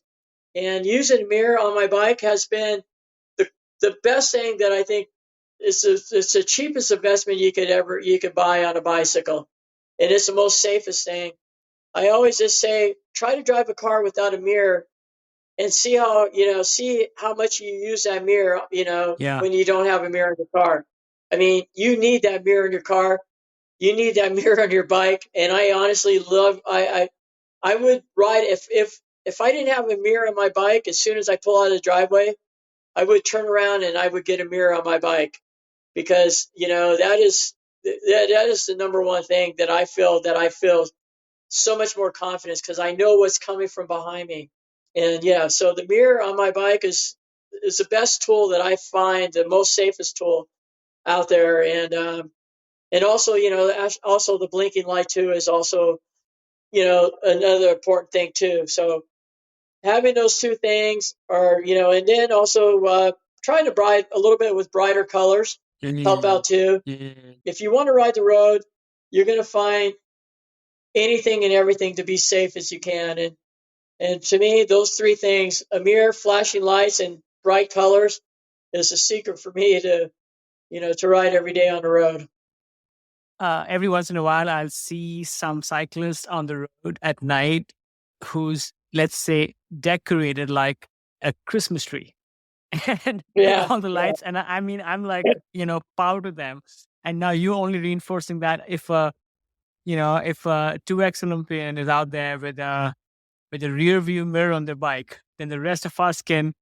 And using a mirror on my bike has been the the best thing that I think it's the cheapest investment you could buy on a bicycle, and it's the most safest thing. I always just say try to drive a car without a mirror and see how much you use that mirror yeah. when you don't have a mirror in your car. I mean, you need that mirror in your car. You need that mirror on your bike, and I honestly love. I would ride if I didn't have a mirror on my bike. As soon as I pull out of the driveway, I would turn around and I would get a mirror on my bike because that is the number one thing that I feel so much more confidence because I know what's coming from behind me. And yeah, so the mirror on my bike is the best tool that I find, the most safest tool out there. And also, also the blinking light too is also, another important thing too. So having those two things are, and then also trying to ride a little bit with brighter colors help out too. If you want to ride the road, you're going to find anything and everything to be safe as you can. And to me, those three things, a mirror, flashing lights, and bright colors, is a secret for me to ride every day on the road. Every once in a while, I'll see some cyclists on the road at night who's, let's say, decorated like a Christmas tree and with Yeah, all the yeah. lights. And I mean, I'm like, power to them. And now you're only reinforcing that if a 2X Olympian is out there with a rear view mirror on their bike, then the rest of us can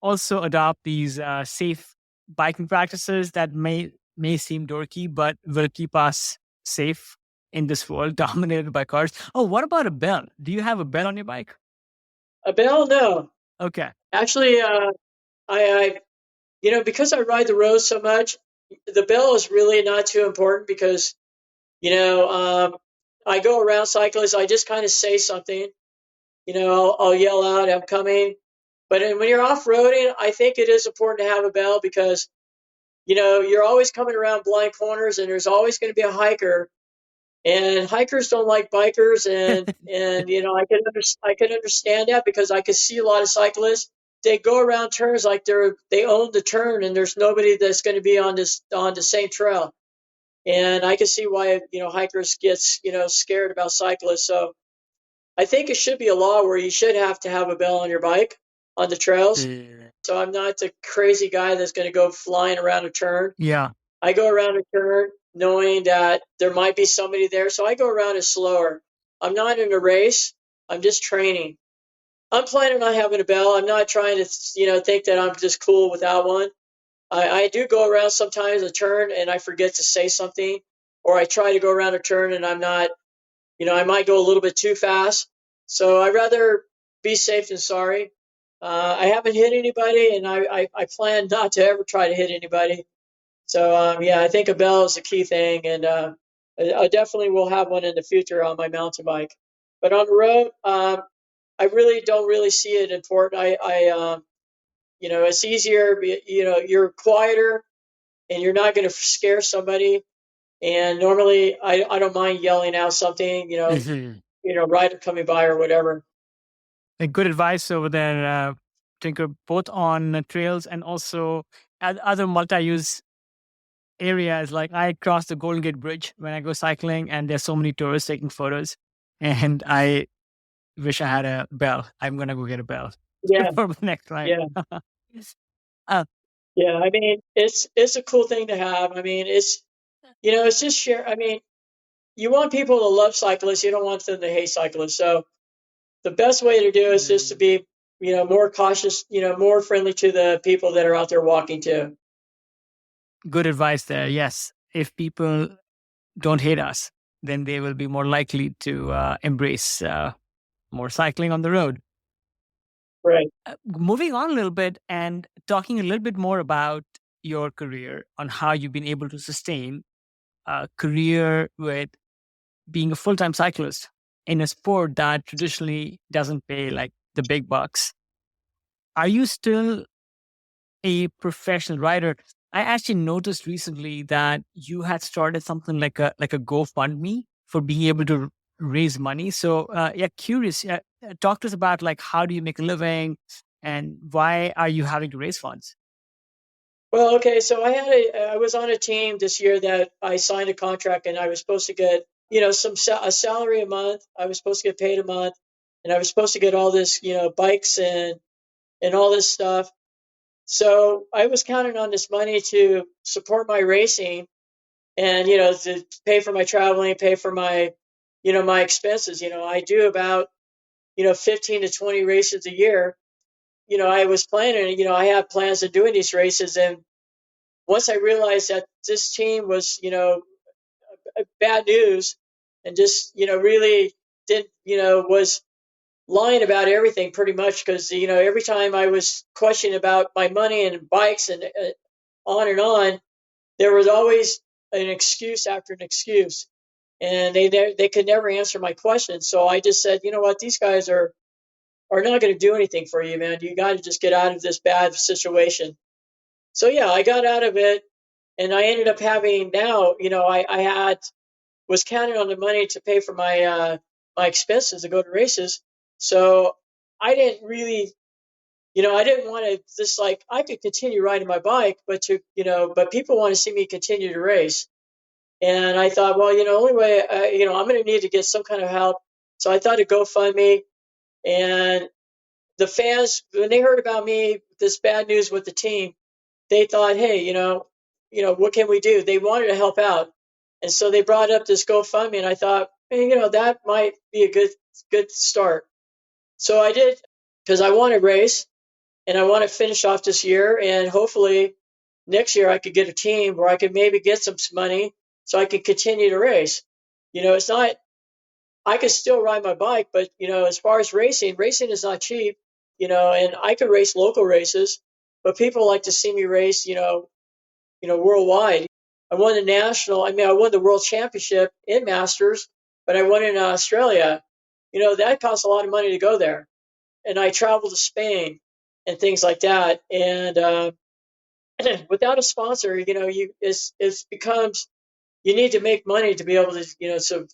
also adopt these safe biking practices that may seem dorky, but will keep us safe in this world dominated by cars. Oh, what about a bell? Do you have a bell on your bike? A bell? No. Okay. Actually, I because I ride the road so much, the bell is really not too important because, I go around cyclists, I just kind of say something, I'll yell out, I'm coming. But when you're off-roading, I think it is important to have a bell because, you're always coming around blind corners and there's always going to be a hiker. And hikers don't like bikers, and I can understand that because I can see a lot of cyclists. They go around turns like they own the turn, and there's nobody that's going to be on the same trail. And I can see why hikers gets scared about cyclists. So I think it should be a law where you should have to have a bell on your bike on the trails. So I'm not the crazy guy that's going to go flying around a turn. Yeah. I go around a turn knowing that there might be somebody there, so I go around it slower. I'm not in a race. I'm just training. I'm planning on having a bell. I'm not trying to, think that I'm just cool without one. I do go around sometimes a turn and I forget to say something, or I try to go around a turn and I'm not, I might go a little bit too fast. So I'd rather be safe than sorry. I haven't hit anybody, and I plan not to ever try to hit anybody. So yeah, I think a bell is a key thing, and I definitely will have one in the future on my mountain bike. But on the road, I really don't really see it important. It's easier. You're quieter, and you're not going to scare somebody. And normally, I don't mind yelling out something. Rider coming by or whatever. Good advice over there, Tinker, both on trails and also at other multi-use areas. Like I cross the Golden Gate Bridge when I go cycling, and there's so many tourists taking photos, and I wish I had a bell. I'm gonna go get a bell Yeah, for the next ride. yeah, uh, yeah. I mean, it's a cool thing to have. I mean, it's just share. I mean, you want people to love cyclists. You don't want them to hate cyclists. So the best way to do it is just to be, more cautious, more friendly to the people that are out there walking too. Good advice there. Yes, if people don't hate us, then they will be more likely to embrace more cycling on the road. Right. Moving on a little bit and talking a little bit more about your career on how you've been able to sustain a career with being a full-time cyclist in a sport that traditionally doesn't pay like the big bucks. Are you still a professional rider? I actually noticed recently that you had started something like a GoFundMe for being able to raise money. So yeah, curious. Talk to us about like how do you make a living and why are you having to raise funds? Well, okay. So I was on a team this year that I signed a contract, and I was supposed to get, a salary a month. I was supposed to get paid a month, and I was supposed to get all this, bikes and all this stuff. So I was counting on this money to support my racing and, to pay for my traveling, pay for my, my expenses. I do about, 15 to 20 races a year. I was planning, I have plans of doing these races. And once I realized that this team was, bad news and just, really didn't, was lying about everything pretty much because, every time I was questioning about my money and bikes and on, there was always an excuse after an excuse. And they could never answer my questions. So I just said, you know what, these guys are are not going to do anything for you, man. You got to just get out of this bad situation. So yeah, I got out of it, and I ended up having now, I had was counting on the money to pay for my expenses to go to races. So I didn't really, I didn't want to just like I could continue riding my bike, but people want to see me continue to race. And I thought, well, only way, I'm going to need to get some kind of help. So I thought of GoFundMe, and the fans, when they heard about me, this bad news with the team, they thought, hey, what can we do? They wanted to help out, and so they brought up this GoFundMe, and I thought, hey, that might be a good start. So I did, because I want to race and I want to finish off this year, and hopefully next year I could get a team where I could maybe get some money so I could continue to race. It's not. I could still ride my bike, but as far as racing is not cheap. And I could race local races, but people like to see me race, worldwide. I won the national. I mean, I won the world championship in masters, but I won in Australia. That costs a lot of money to go there, and I traveled to Spain and things like that. And without a sponsor, it becomes you need to make money to be able to,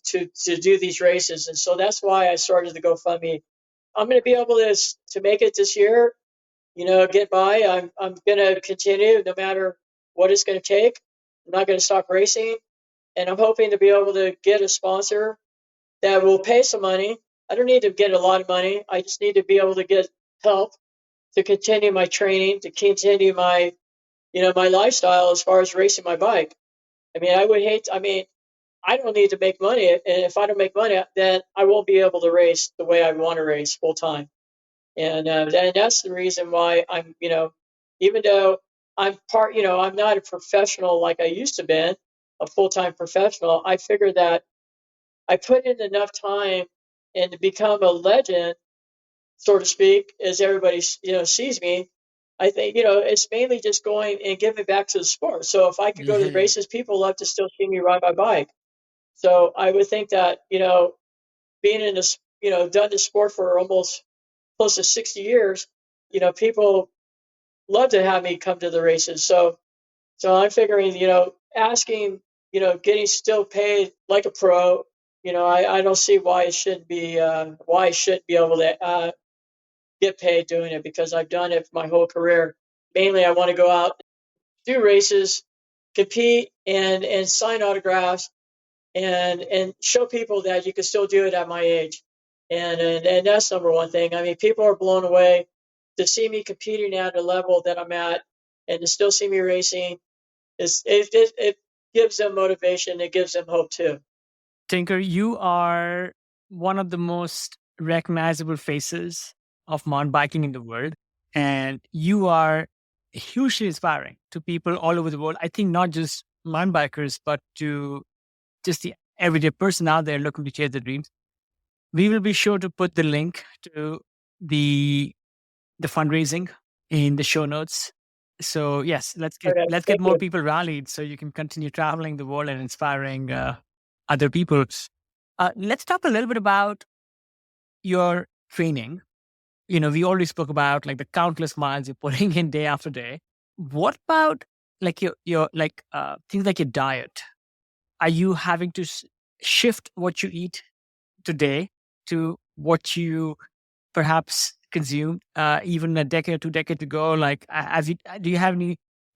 to do these races. And so that's why I started the GoFundMe. I'm going to be able to make it this year, get by. I'm going to continue no matter what it's going to take. I'm not going to stop racing, and I'm hoping to be able to get a sponsor that will pay some money. I don't need to get a lot of money. I just need to be able to get help to continue my training, to continue my, my lifestyle as far as racing my bike. I mean, I don't need to make money, and if I don't make money, then I won't be able to race the way I want to race full time. And that's the reason why I'm, even though I'm not a professional like I used to be, a full time professional. I figure that I put in enough time and to become a legend, so to speak, as everybody sees me. I think it's mainly just going and giving back to the sport. So if I could go to the Yeah. races, people love to still see me ride my bike. So I would think that being in this, done this sport for almost close to 60 years, people love to have me come to the races. So I'm figuring, asking, getting still paid like a pro, I don't see why I shouldn't be able to get paid doing it, because I've done it my whole career. Mainly, I want to go out, do races, compete, and sign autographs, and show people that you can still do it at my age. And that's number one thing. I mean, people are blown away to see me competing at a level that I'm at, and to still see me racing. It gives them motivation. It gives them hope too. Tinker, you are one of the most recognizable faces of mountain biking in the world. And you are hugely inspiring to people all over the world. I think not just mountain bikers, but to just the everyday person out there looking to chase their dreams. We will be sure to put the link to the fundraising in the show notes. So yes, Okay, let's get thank more you. people rallied so you can continue traveling the world and inspiring other people. Let's talk a little bit about your training. We already spoke about like the countless miles you're putting in day after day. What about like your like things like your diet? Are you having to shift what you eat today to what you perhaps consumed even a decade or 2 decades ago? Like, do you have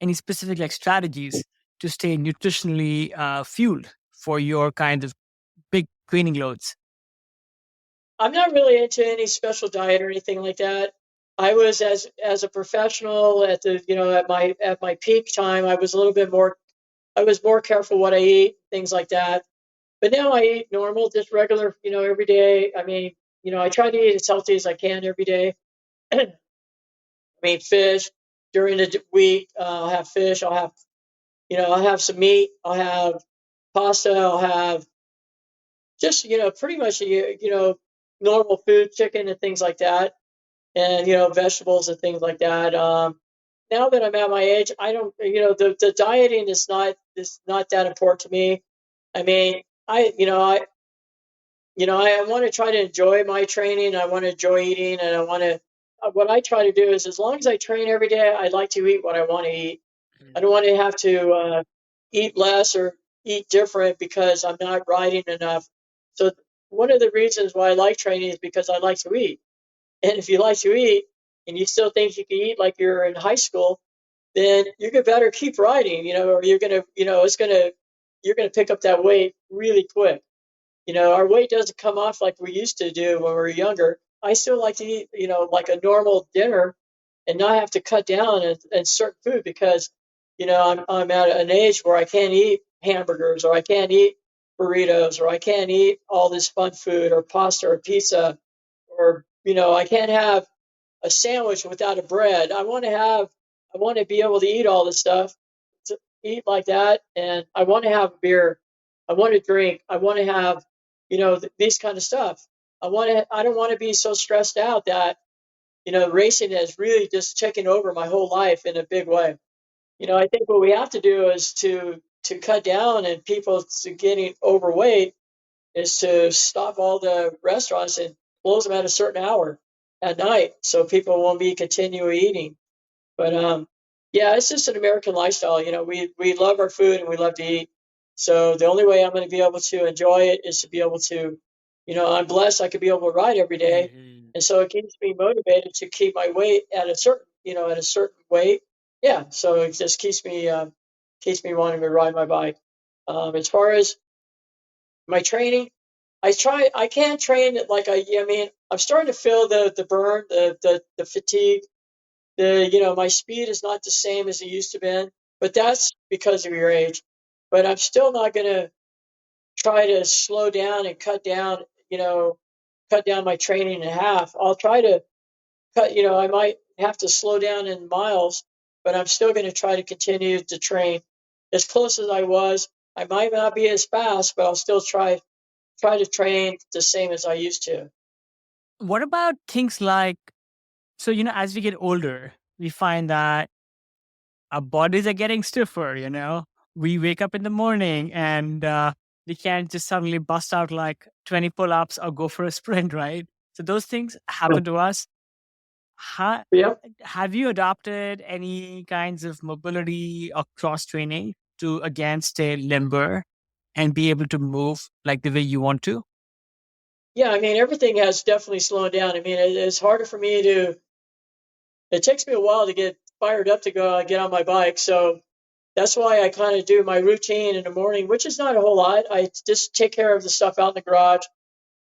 any specific like strategies to stay nutritionally fueled for your kind of big training loads? I'm not really into any special diet or anything like that. I was as a professional at the at my peak time. I was a little bit more. I was more careful what I eat, things like that. But now I eat normal, just regular, every day. I mean, I try to eat as healthy as I can every day. I mean, fish during the week. I'll have fish. I'll have some meat. I'll have pasta. I'll have just, pretty much, normal food, chicken and things like that, and vegetables and things like that. Now that I'm at my age, I don't, the dieting is not that important to me. I mean, I I want to try to enjoy my training. I want to enjoy eating, and I want to. What I try to do is, as long as I train every day, I like to eat what I want to eat. I don't want to have to eat less or eat different because I'm not riding enough. So one of the reasons why I like training is because I like to eat. And if you like to eat and you still think you can eat like you're in high school, then you're gonna better keep riding, or you're gonna, you're gonna pick up that weight really quick. Our weight doesn't come off like we used to do when we were younger. I still like to eat, like a normal dinner and not have to cut down on certain food because, I'm at an age where I can't eat hamburgers or I can't eat burritos or I can't eat all this fun food or pasta or pizza or, I can't have a sandwich without a bread. I want to be able to eat all this stuff, to eat like that, and I want to have beer. I want to drink. I want to have, these kind of stuff. I don't want to be so stressed out that, racing has really just taken over my whole life in a big way. I think what we have to do is to cut down and people to getting overweight is to stop all the restaurants and close them at a certain hour at night so people won't be continually eating. But yeah, it's just an American lifestyle. We love our food and we love to eat. So the only way I'm going to be able to enjoy it is to be able to, I'm blessed I could be able to ride every day, Mhm. and so it keeps me motivated to keep my weight at a certain, at a certain weight. Yeah, so it just keeps me wanting to ride my bike. As far as my training, I can't train it like I mean, I'm starting to feel the burn, the fatigue, my speed is not the same as it used to be, but that's because of your age. But I'm still not going to try to slow down and cut down my training in half. I'll try to I might have to slow down in miles, but I'm still going to try to continue to train as close as I was. I might not be as fast, but I'll still try to train the same as I used to. What about things like, so, as we get older, we find that our bodies are getting stiffer, We wake up in the morning and we can't just suddenly bust out like 20 pull ups or go for a sprint, right? So those things happen to us. Ha- Yeah. have you adopted any kinds of mobility or cross training to again stay limber and be able to move like the way you want to? Yeah, I mean, everything has definitely slowed down. I mean, it's harder for me it takes me a while to get fired up to go get on my bike. So that's why I kind of do my routine in the morning, which is not a whole lot. I just take care of the stuff out in the garage.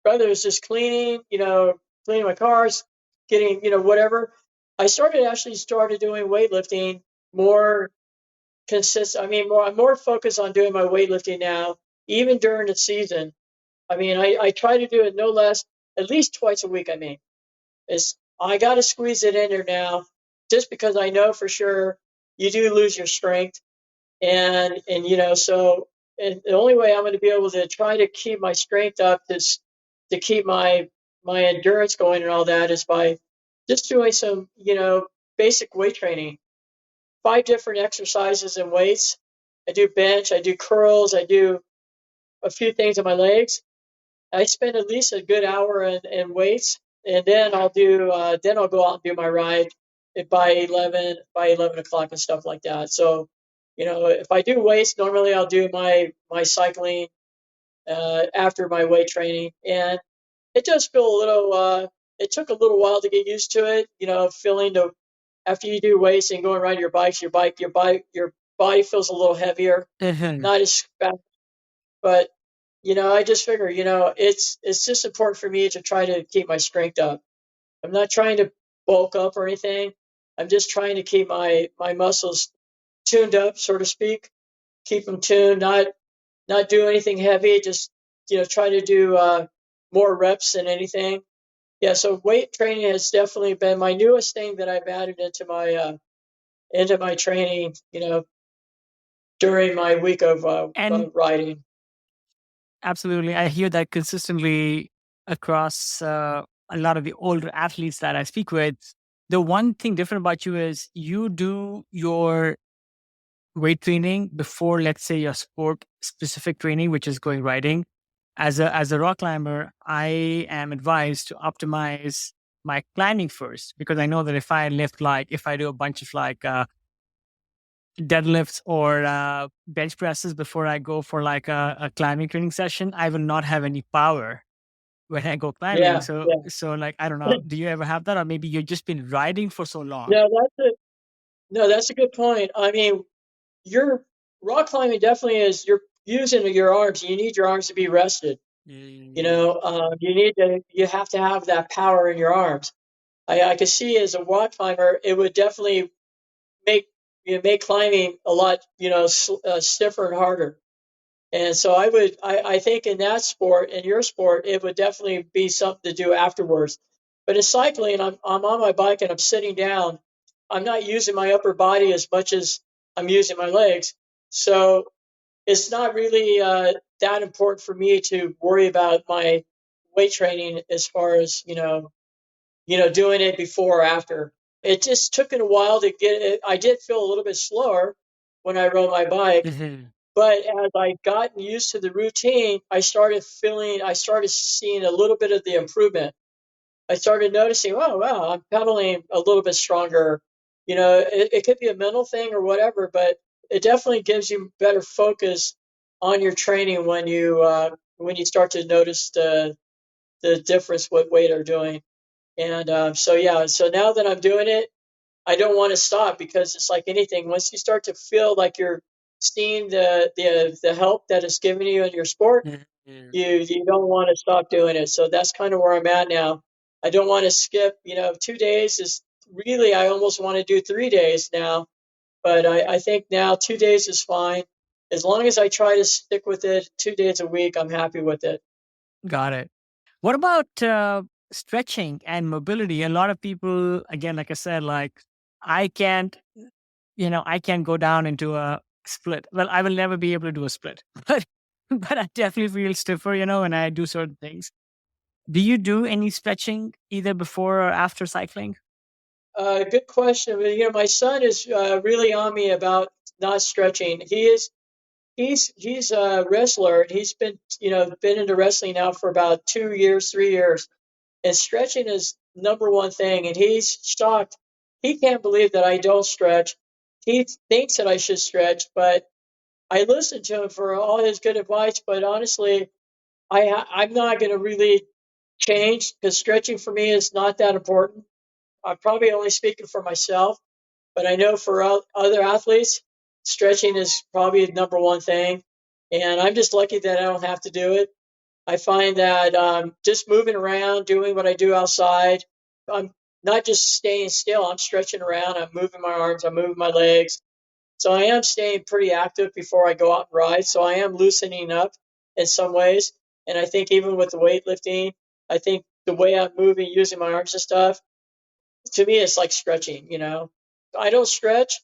Whether it's just cleaning, cleaning my cars, getting, whatever. Actually started doing weightlifting more consistent. I mean, I'm more focused on doing my weightlifting now, even during the season. I mean, I try to do it no less, at least twice a week. I mean, I got to squeeze it in there now, just because I know for sure you do lose your strength, and so and the only way I'm going to be able to try to keep my strength up to keep my endurance going and all that is by just doing some basic weight training, 5 different exercises and weights. I do bench, I do curls, I do a few things on my legs. I spend at least a good hour in weights, and then I'll go out and do my ride by 11 o'clock and stuff like that. So, if I do weights, normally I'll do my cycling after my weight training, and it does feel a little. It took a little while to get used to it. Feeling the after you do weights and going riding your bikes, your body feels a little heavier, Mhm. not as fast, but I just figure, it's just important for me to try to keep my strength up. I'm not trying to bulk up or anything. I'm just trying to keep my muscles tuned up, so to speak. Keep them tuned, not do anything heavy. Just try to do more reps than anything. Yeah. So weight training has definitely been my newest thing that I've added into my training. During my week of And riding. absolutely, I hear that consistently across a lot of the older athletes that I speak with. The one thing different about you is you do your weight training before, let's say, your sport specific training, which is going riding. As a rock climber, I am advised to optimize my climbing first, because I know that if I do a bunch of deadlifts or bench presses before I go for like a climbing training session, I will not have any power when I go climbing. Yeah, So, yeah. like, I don't know. Do you ever have that, or maybe you've just been riding for so long? No, that's a good point. I mean, your rock climbing definitely is you're using your arms. You need your arms to be rested. Mm. You have to have that power in your arms. I could see as a rock climber, it would definitely make make climbing a lot stiffer and harder. And so I think in that sport, in your sport, it would definitely be something to do afterwards. But in cycling, I'm on my bike and I'm sitting down. I'm not using my upper body as much as I'm using my legs. So it's not really that important for me to worry about my weight training as far as doing it before or after. It just took it a while to get it. I did feel a little bit slower when I rode my bike, Mhm. but as I got used to the routine, I started seeing a little bit of the improvement. I started noticing, oh wow, I'm pedaling a little bit stronger. It could be a mental thing or whatever, but it definitely gives you better focus on your training when you start to notice the difference what weight are doing. And so yeah, so now that I'm doing it, I don't want to stop because it's like anything. Once you start to feel like you're seeing the help that it's giving you in your sport, Mhm. you don't want to stop doing it. So that's kind of where I'm at now. I don't want to skip. 2 days is really I almost want to do 3 days now, but I think now 2 days is fine. As long as I try to stick with it 2 days a week, I'm happy with it. Got it. What about stretching and mobility? A lot of people, again, like I said, like, I can't, I can't go down into a split. Well, I will never be able to do a split, but I definitely feel stiffer, when I do certain things. Do you do any stretching either before or after cycling? Good question. But, my son is really on me about not stretching. He's a wrestler and he's been into wrestling now for about 2 years, 3 years. And stretching is number one thing. And he's shocked. He can't believe that I don't stretch. He thinks that I should stretch, but I listen to him for all his good advice. But honestly, I'm not going to really change because stretching for me is not that important. I'm probably only speaking for myself, but I know for other athletes, stretching is probably the number one thing. And I'm just lucky that I don't have to do it. I find that just moving around, doing what I do outside, I'm not just staying still. I'm stretching around. I'm moving my arms. I'm moving my legs. So I am staying pretty active before I go out and ride. So I am loosening up in some ways. And I think even with the weightlifting, I think the way I'm moving, using my arms and stuff, to me, it's like stretching. I don't stretch.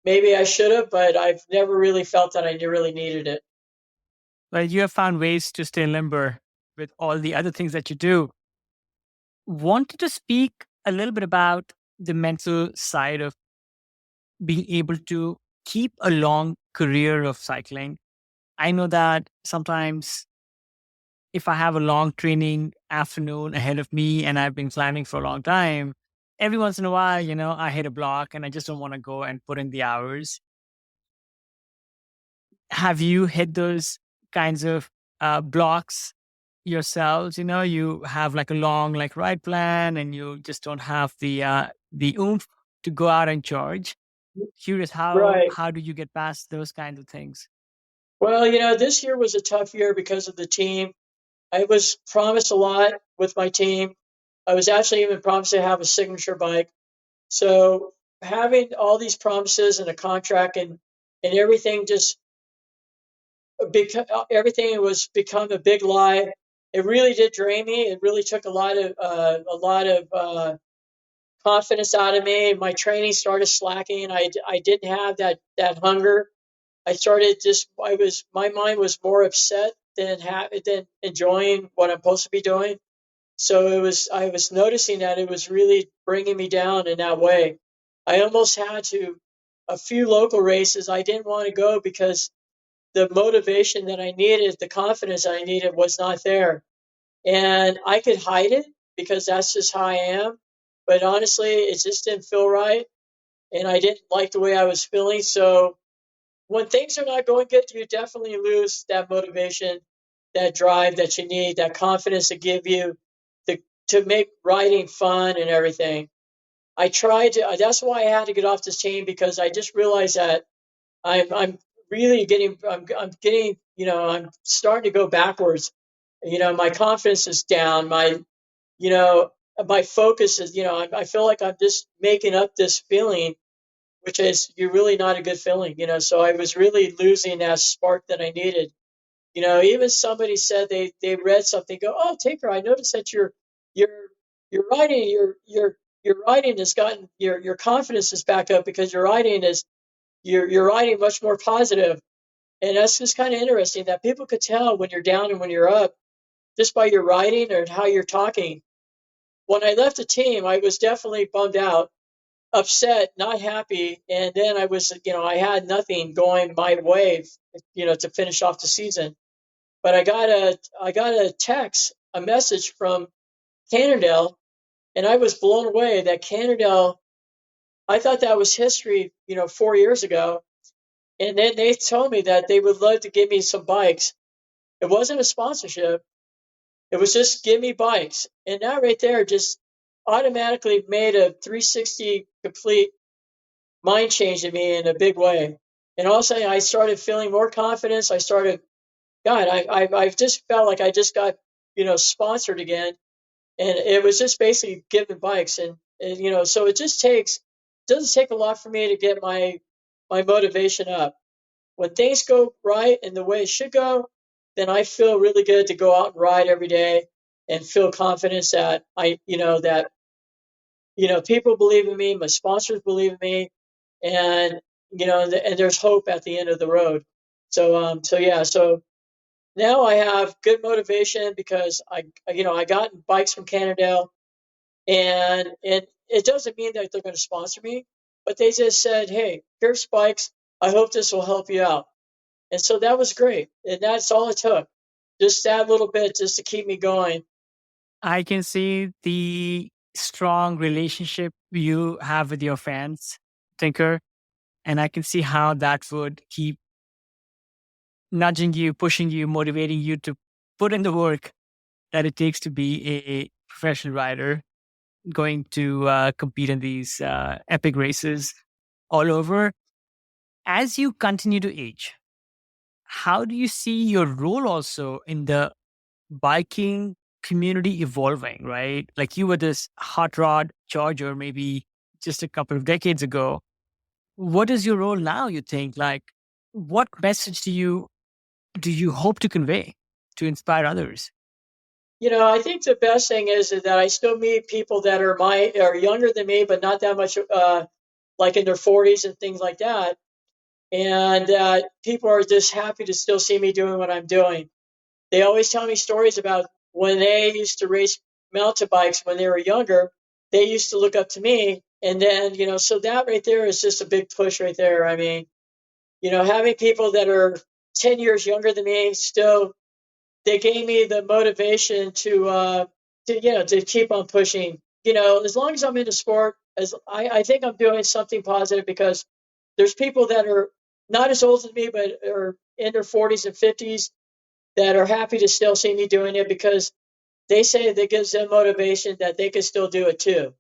Maybe I should have, but I've never really felt that I really needed it. Well, you have found ways to stay limber with all the other things that you do. Wanted to speak a little bit about the mental side of being able to keep a long career of cycling. I know that sometimes if I have a long training afternoon ahead of me and I've been climbing for a long time, every once in a while, I hit a block and I just don't want to go and put in the hours. Have you hit those kinds of blocks yourselves? You have like a long like ride plan and you just don't have the oomph to go out and charge. Curious, how Right. how do you get past those kinds of things? Well, this year was a tough year because of the team. I was promised a lot with my team. I was actually even promised to have a signature bike. So having all these promises and a contract and everything just everything was become a big lie. It really did drain me. It really took a lot of confidence out of me. My training started slacking. I didn't have that hunger. I started just I was my mind was more upset than enjoying what I'm supposed to be doing. So I was noticing that it was really bringing me down in that way. I almost had to a few local races I didn't want to go because the motivation that I needed, the confidence I needed was not there. And I could hide it because that's just how I am. But honestly, it just didn't feel right. And I didn't like the way I was feeling. So when things are not going good, you definitely lose that motivation, that drive that you need, that confidence to give you to make writing fun and everything. I tried to, that's why I had to get off this team because I just realized that I'm really getting, I'm getting, I'm starting to go backwards. My confidence is down. You know, my focus is, I feel like I'm just making up this feeling, which is you're really not a good feeling, So I was really losing that spark that I needed. Even somebody said they read something, go, oh, Taker, I noticed that your your writing your writing has gotten your confidence is back up because your writing is you're writing much more positive. And that's just kind of interesting that people could tell when you're down and when you're up just by your writing or how you're talking. When I left the team, I was definitely bummed out, upset, not happy, and then I was, I had nothing going my way, to finish off the season. But I got a text, a message from Cannondale, and I was blown away that Cannondale. I thought that was history, 4 years ago, and then they told me that they would love to give me some bikes. It wasn't a sponsorship; it was just give me bikes, and that right there just automatically made a 360 complete mind change in me in a big way. And all of a sudden, I started feeling more confidence. I started, God, I just felt like I just got, sponsored again. And it was just basically giving bikes. And so it just doesn't take a lot for me to get my motivation up. When things go right and the way it should go, then I feel really good to go out and ride every day and feel confidence that people believe in me, my sponsors believe in me, and and there's hope at the end of the road. So yeah, so now I have good motivation because I got bikes from Cannondale, and it doesn't mean that they're going to sponsor me, but they just said, hey, here's bikes. I hope this will help you out, and so that was great, and that's all it took, just that little bit, just to keep me going. I can see the strong relationship you have with your fans, Tinker, and I can see how that would keep nudging you, pushing you, motivating you to put in the work that it takes to be a professional rider, going to compete in these epic races all over. As you continue to age, how do you see your role also in the biking community evolving, right? Like you were this hot rod charger maybe just a couple of decades ago. What is your role now, you think? Like what message do you hope to convey to inspire others? I think the best thing is that I still meet people that are younger than me, but not that much, like in their 40s and things like that. And people are just happy to still see me doing what I'm doing. They always tell me stories about when they used to race mountain bikes when they were younger. They used to look up to me, and then so that right there is just a big push right there. I mean, having people that are 10 years younger than me still, they gave me the motivation to keep on pushing. As long as I'm in the sport, as I think I'm doing something positive because there's people that are not as old as me but are in their 40s and 50s that are happy to still see me doing it because they say that gives them motivation that they can still do it too.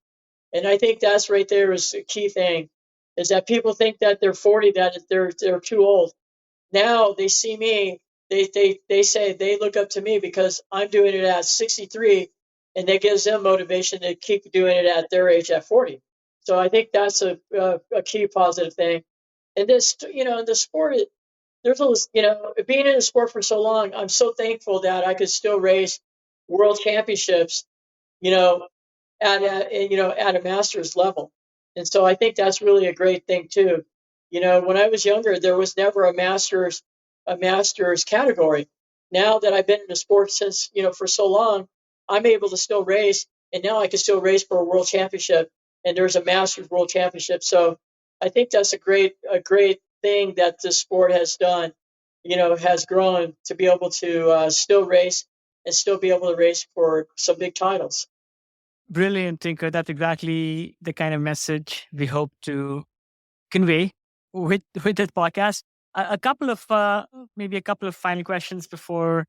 And I think that's right there is a key thing, is that people think that they're 40, that they're too old. Now they see me, they say they look up to me because I'm doing it at 63, and that gives them motivation to keep doing it at their age at 40. So I think that's a key positive thing. And this, in the sport, there's a, being in the sport for so long, I'm so thankful that I could still race world championships, you know, at a master's level. And so I think that's really a great thing too. When I was younger, there was never a master's category. Now that I've been in the sport since, for so long, I'm able to still race, and now I can still race for a world championship, and there's a master's world championship. So I think that's a great thing that the sport has done. has grown to be able to still race and still be able to race for some big titles. Brilliant, Tinker. That's exactly the kind of message we hope to convey with this podcast. A couple of maybe a couple of final questions before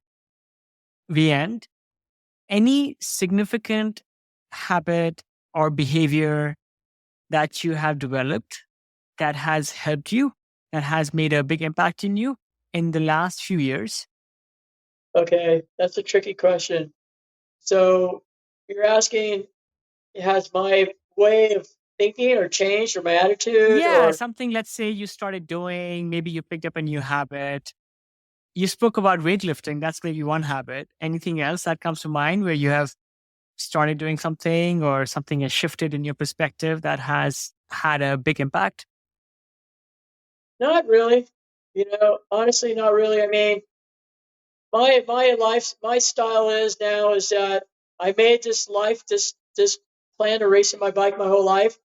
we end. Any significant habit or behavior that you have developed that has helped you, that has made a big impact in you in the last few years? Okay, that's a tricky question. So you're asking, has my way of thinking or changed, or my attitude, Yeah, or something, let's say you started doing, maybe you picked up a new habit. You spoke about weightlifting. That's maybe one habit. Anything else that comes to mind where you have started doing something or something has shifted in your perspective that has had a big impact? not really? Honestly, not really. I mean, my style is now is that I made this plan to racing my bike my whole life,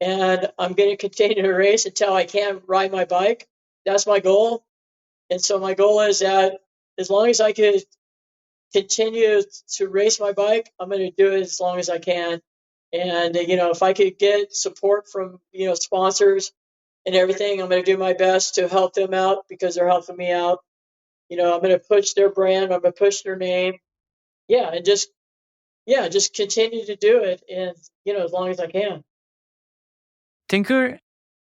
and I'm going to continue to race until I can't ride my bike. That's my goal. And so my goal is that as long as I can continue to race my bike, I'm going to do it as long as I can. And if I could get support from sponsors and everything, I'm going to do my best to help them out because they're helping me out. I'm going to push their brand. I'm going to push their name. Yeah, and just continue to do it, and as long as I can. Tinker,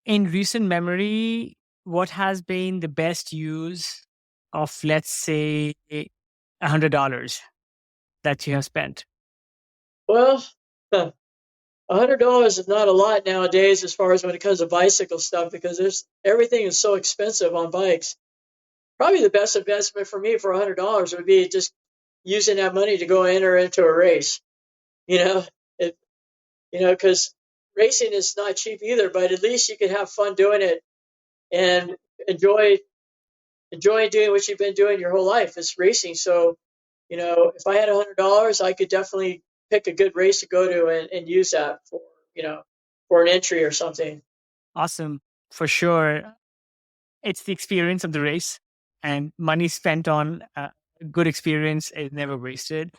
in recent memory, what has been the best use of, let's say, $100 that you have spent? Well, $100 is not a lot nowadays as far as when it comes to bicycle stuff because everything is so expensive on bikes. Probably the best investment for me for $100 would be just using that money to go enter into a race. You know, it, because racing is not cheap either, but at least you can have fun doing it and enjoy doing what you've been doing your whole life. It's racing. So, if I had $100, I could definitely pick a good race to go to and use that for an entry or something. Awesome. For sure. It's the experience of the race, and money spent on a good experience is never wasted.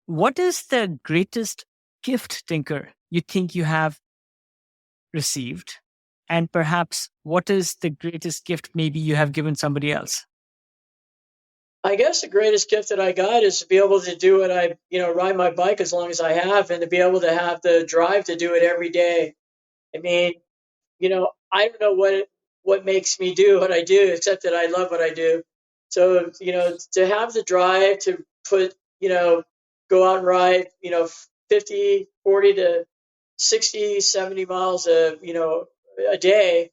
What is the greatest gift, Tinker, you think you have received? And perhaps what is the greatest gift maybe you have given somebody else? I guess the greatest gift that I got is to be able to do it. Ride my bike as long as I have, and to be able to have the drive to do it every day. I mean, I don't know what makes me do what I do, except that I love what I do. So, to have the drive to go out and ride, 50, 40 to 60, 70 miles a day,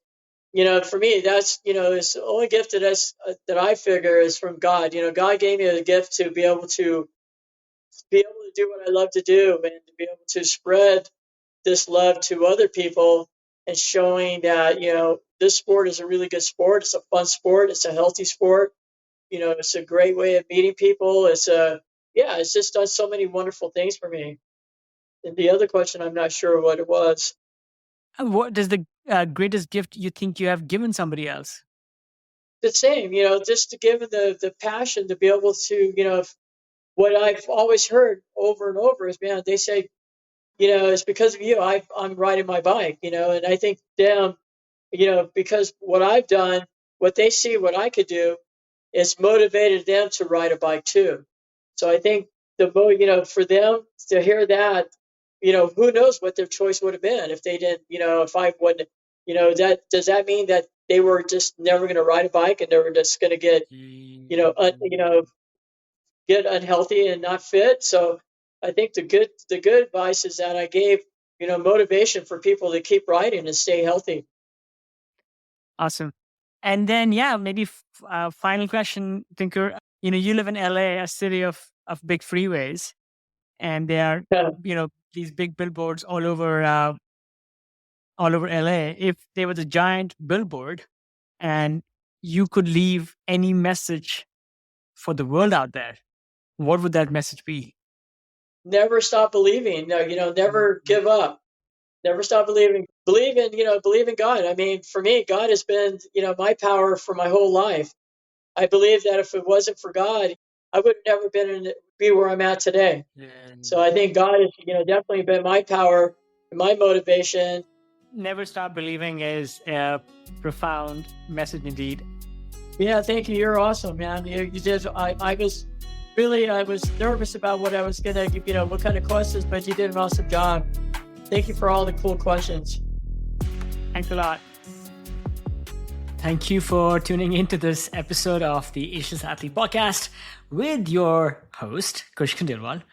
for me, that's, it's the only gift that I figure is from God. God gave me the gift to be able to do what I love to do and to be able to spread this love to other people and showing that, this sport is a really good sport. It's a fun sport. It's a healthy sport. It's a great way of meeting people. It's just done so many wonderful things for me. And the other question, I'm not sure what it was. What is the greatest gift you think you have given somebody else? The same, just to give them the passion to be able to, what I've always heard over and over is, man, they say, it's because of you. I'm riding my bike, and I think them, because what I've done, what they see, what I could do, is motivated them to ride a bike too. So I think for them to hear that, who knows what their choice would have been if they didn't, if I wouldn't, that does that mean that they were just never going to ride a bike and they were just going to get, get unhealthy and not fit? So I think the good advice is that I gave, motivation for people to keep riding and stay healthy. Awesome. And then, yeah, maybe final question, Tinker. You live in LA, a city of big freeways, and there are, these big billboards all over LA. If there was a giant billboard and you could leave any message for the world out there, what would that message be? Never stop believing. No, never give up. Never stop believing. Believe in God. I mean, for me, God has been, my power for my whole life. I believe that if it wasn't for God, I would have never be where I'm at today. So I think God has, definitely been my power and my motivation. Never stop believing is a profound message indeed. Yeah, thank you. You're awesome, man. You did. I was nervous about what I was gonna, what kind of questions, but you did an awesome job. Thank you for all the cool questions. Thanks a lot. Thank you for tuning into this episode of the Ageless Athlete Podcast with your host, Kush Khandelwal.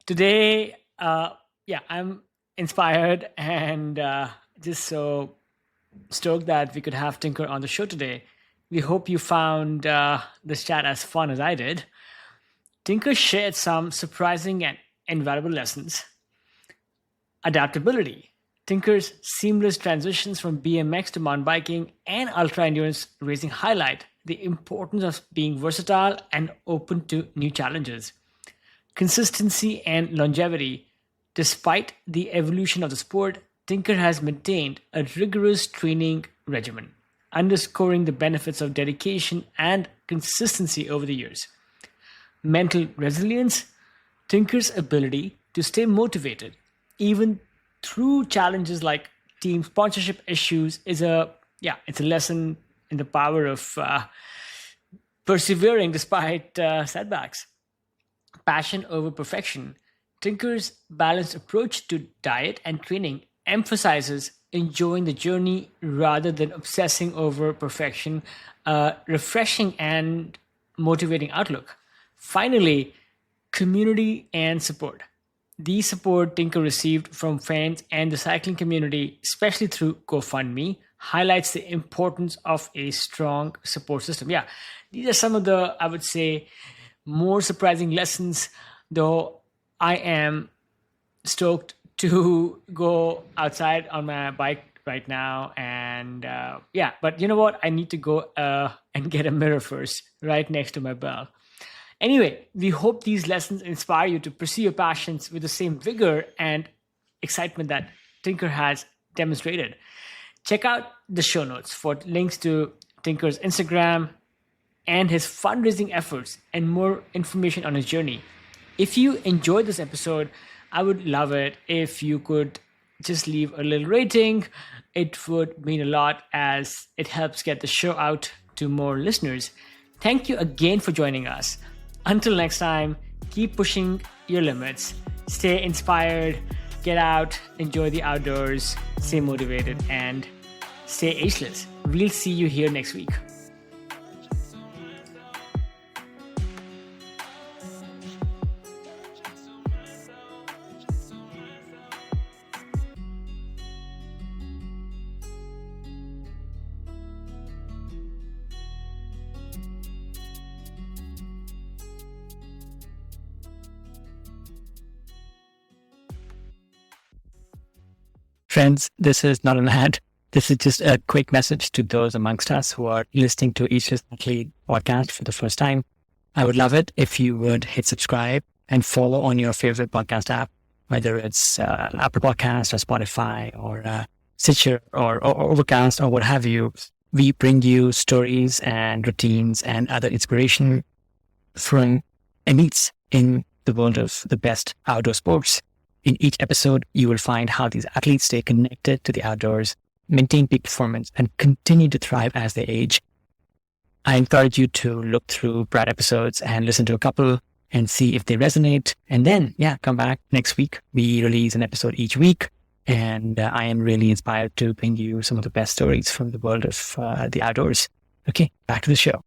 Today, I'm inspired and just so stoked that we could have Tinker on the show today. We hope you found this chat as fun as I did. Tinker shared some surprising and invaluable lessons. Adaptability. Tinker's seamless transitions from BMX to mountain biking and ultra endurance racing highlight the importance of being versatile and open to new challenges. Consistency and longevity. Despite the evolution of the sport, Tinker has maintained a rigorous training regimen, underscoring the benefits of dedication and consistency over the years. Mental resilience. Tinker's ability to stay motivated, even through challenges like team sponsorship issues, it's a lesson in the power of persevering despite setbacks. Passion over perfection. Tinker's balanced approach to diet and training emphasizes enjoying the journey rather than obsessing over perfection, a refreshing and motivating outlook. Finally, community and support. The support Tinker received from fans and the cycling community, especially through GoFundMe, highlights the importance of a strong support system. Yeah, these are some of the, I would say, more surprising lessons, though I am stoked to go outside on my bike right now. And but you know what? I need to go and get a mirror first, right next to my bell. Anyway, we hope these lessons inspire you to pursue your passions with the same vigor and excitement that Tinker has demonstrated. Check out the show notes for links to Tinker's Instagram and his fundraising efforts and more information on his journey. If you enjoyed this episode, I would love it if you could just leave a little rating. It would mean a lot as it helps get the show out to more listeners. Thank you again for joining us. Until next time, keep pushing your limits, stay inspired, get out, enjoy the outdoors, stay motivated, and stay ageless. We'll see you here next week. Friends, this is not an ad. This is just a quick message to those amongst us who are listening to Ageless Athlete podcast for the first time. I would love it if you would hit subscribe and follow on your favorite podcast app, whether it's Apple Podcast or Spotify or Stitcher or Overcast or what have you. We bring you stories and routines and other inspiration from elites in the world of the best outdoor sports. In each episode, you will find how these athletes stay connected to the outdoors, maintain peak performance, and continue to thrive as they age. I encourage you to look through prior episodes and listen to a couple and see if they resonate. And then, come back next week. We release an episode each week. And I am really inspired to bring you some of the best stories from the world of the outdoors. Okay, back to the show.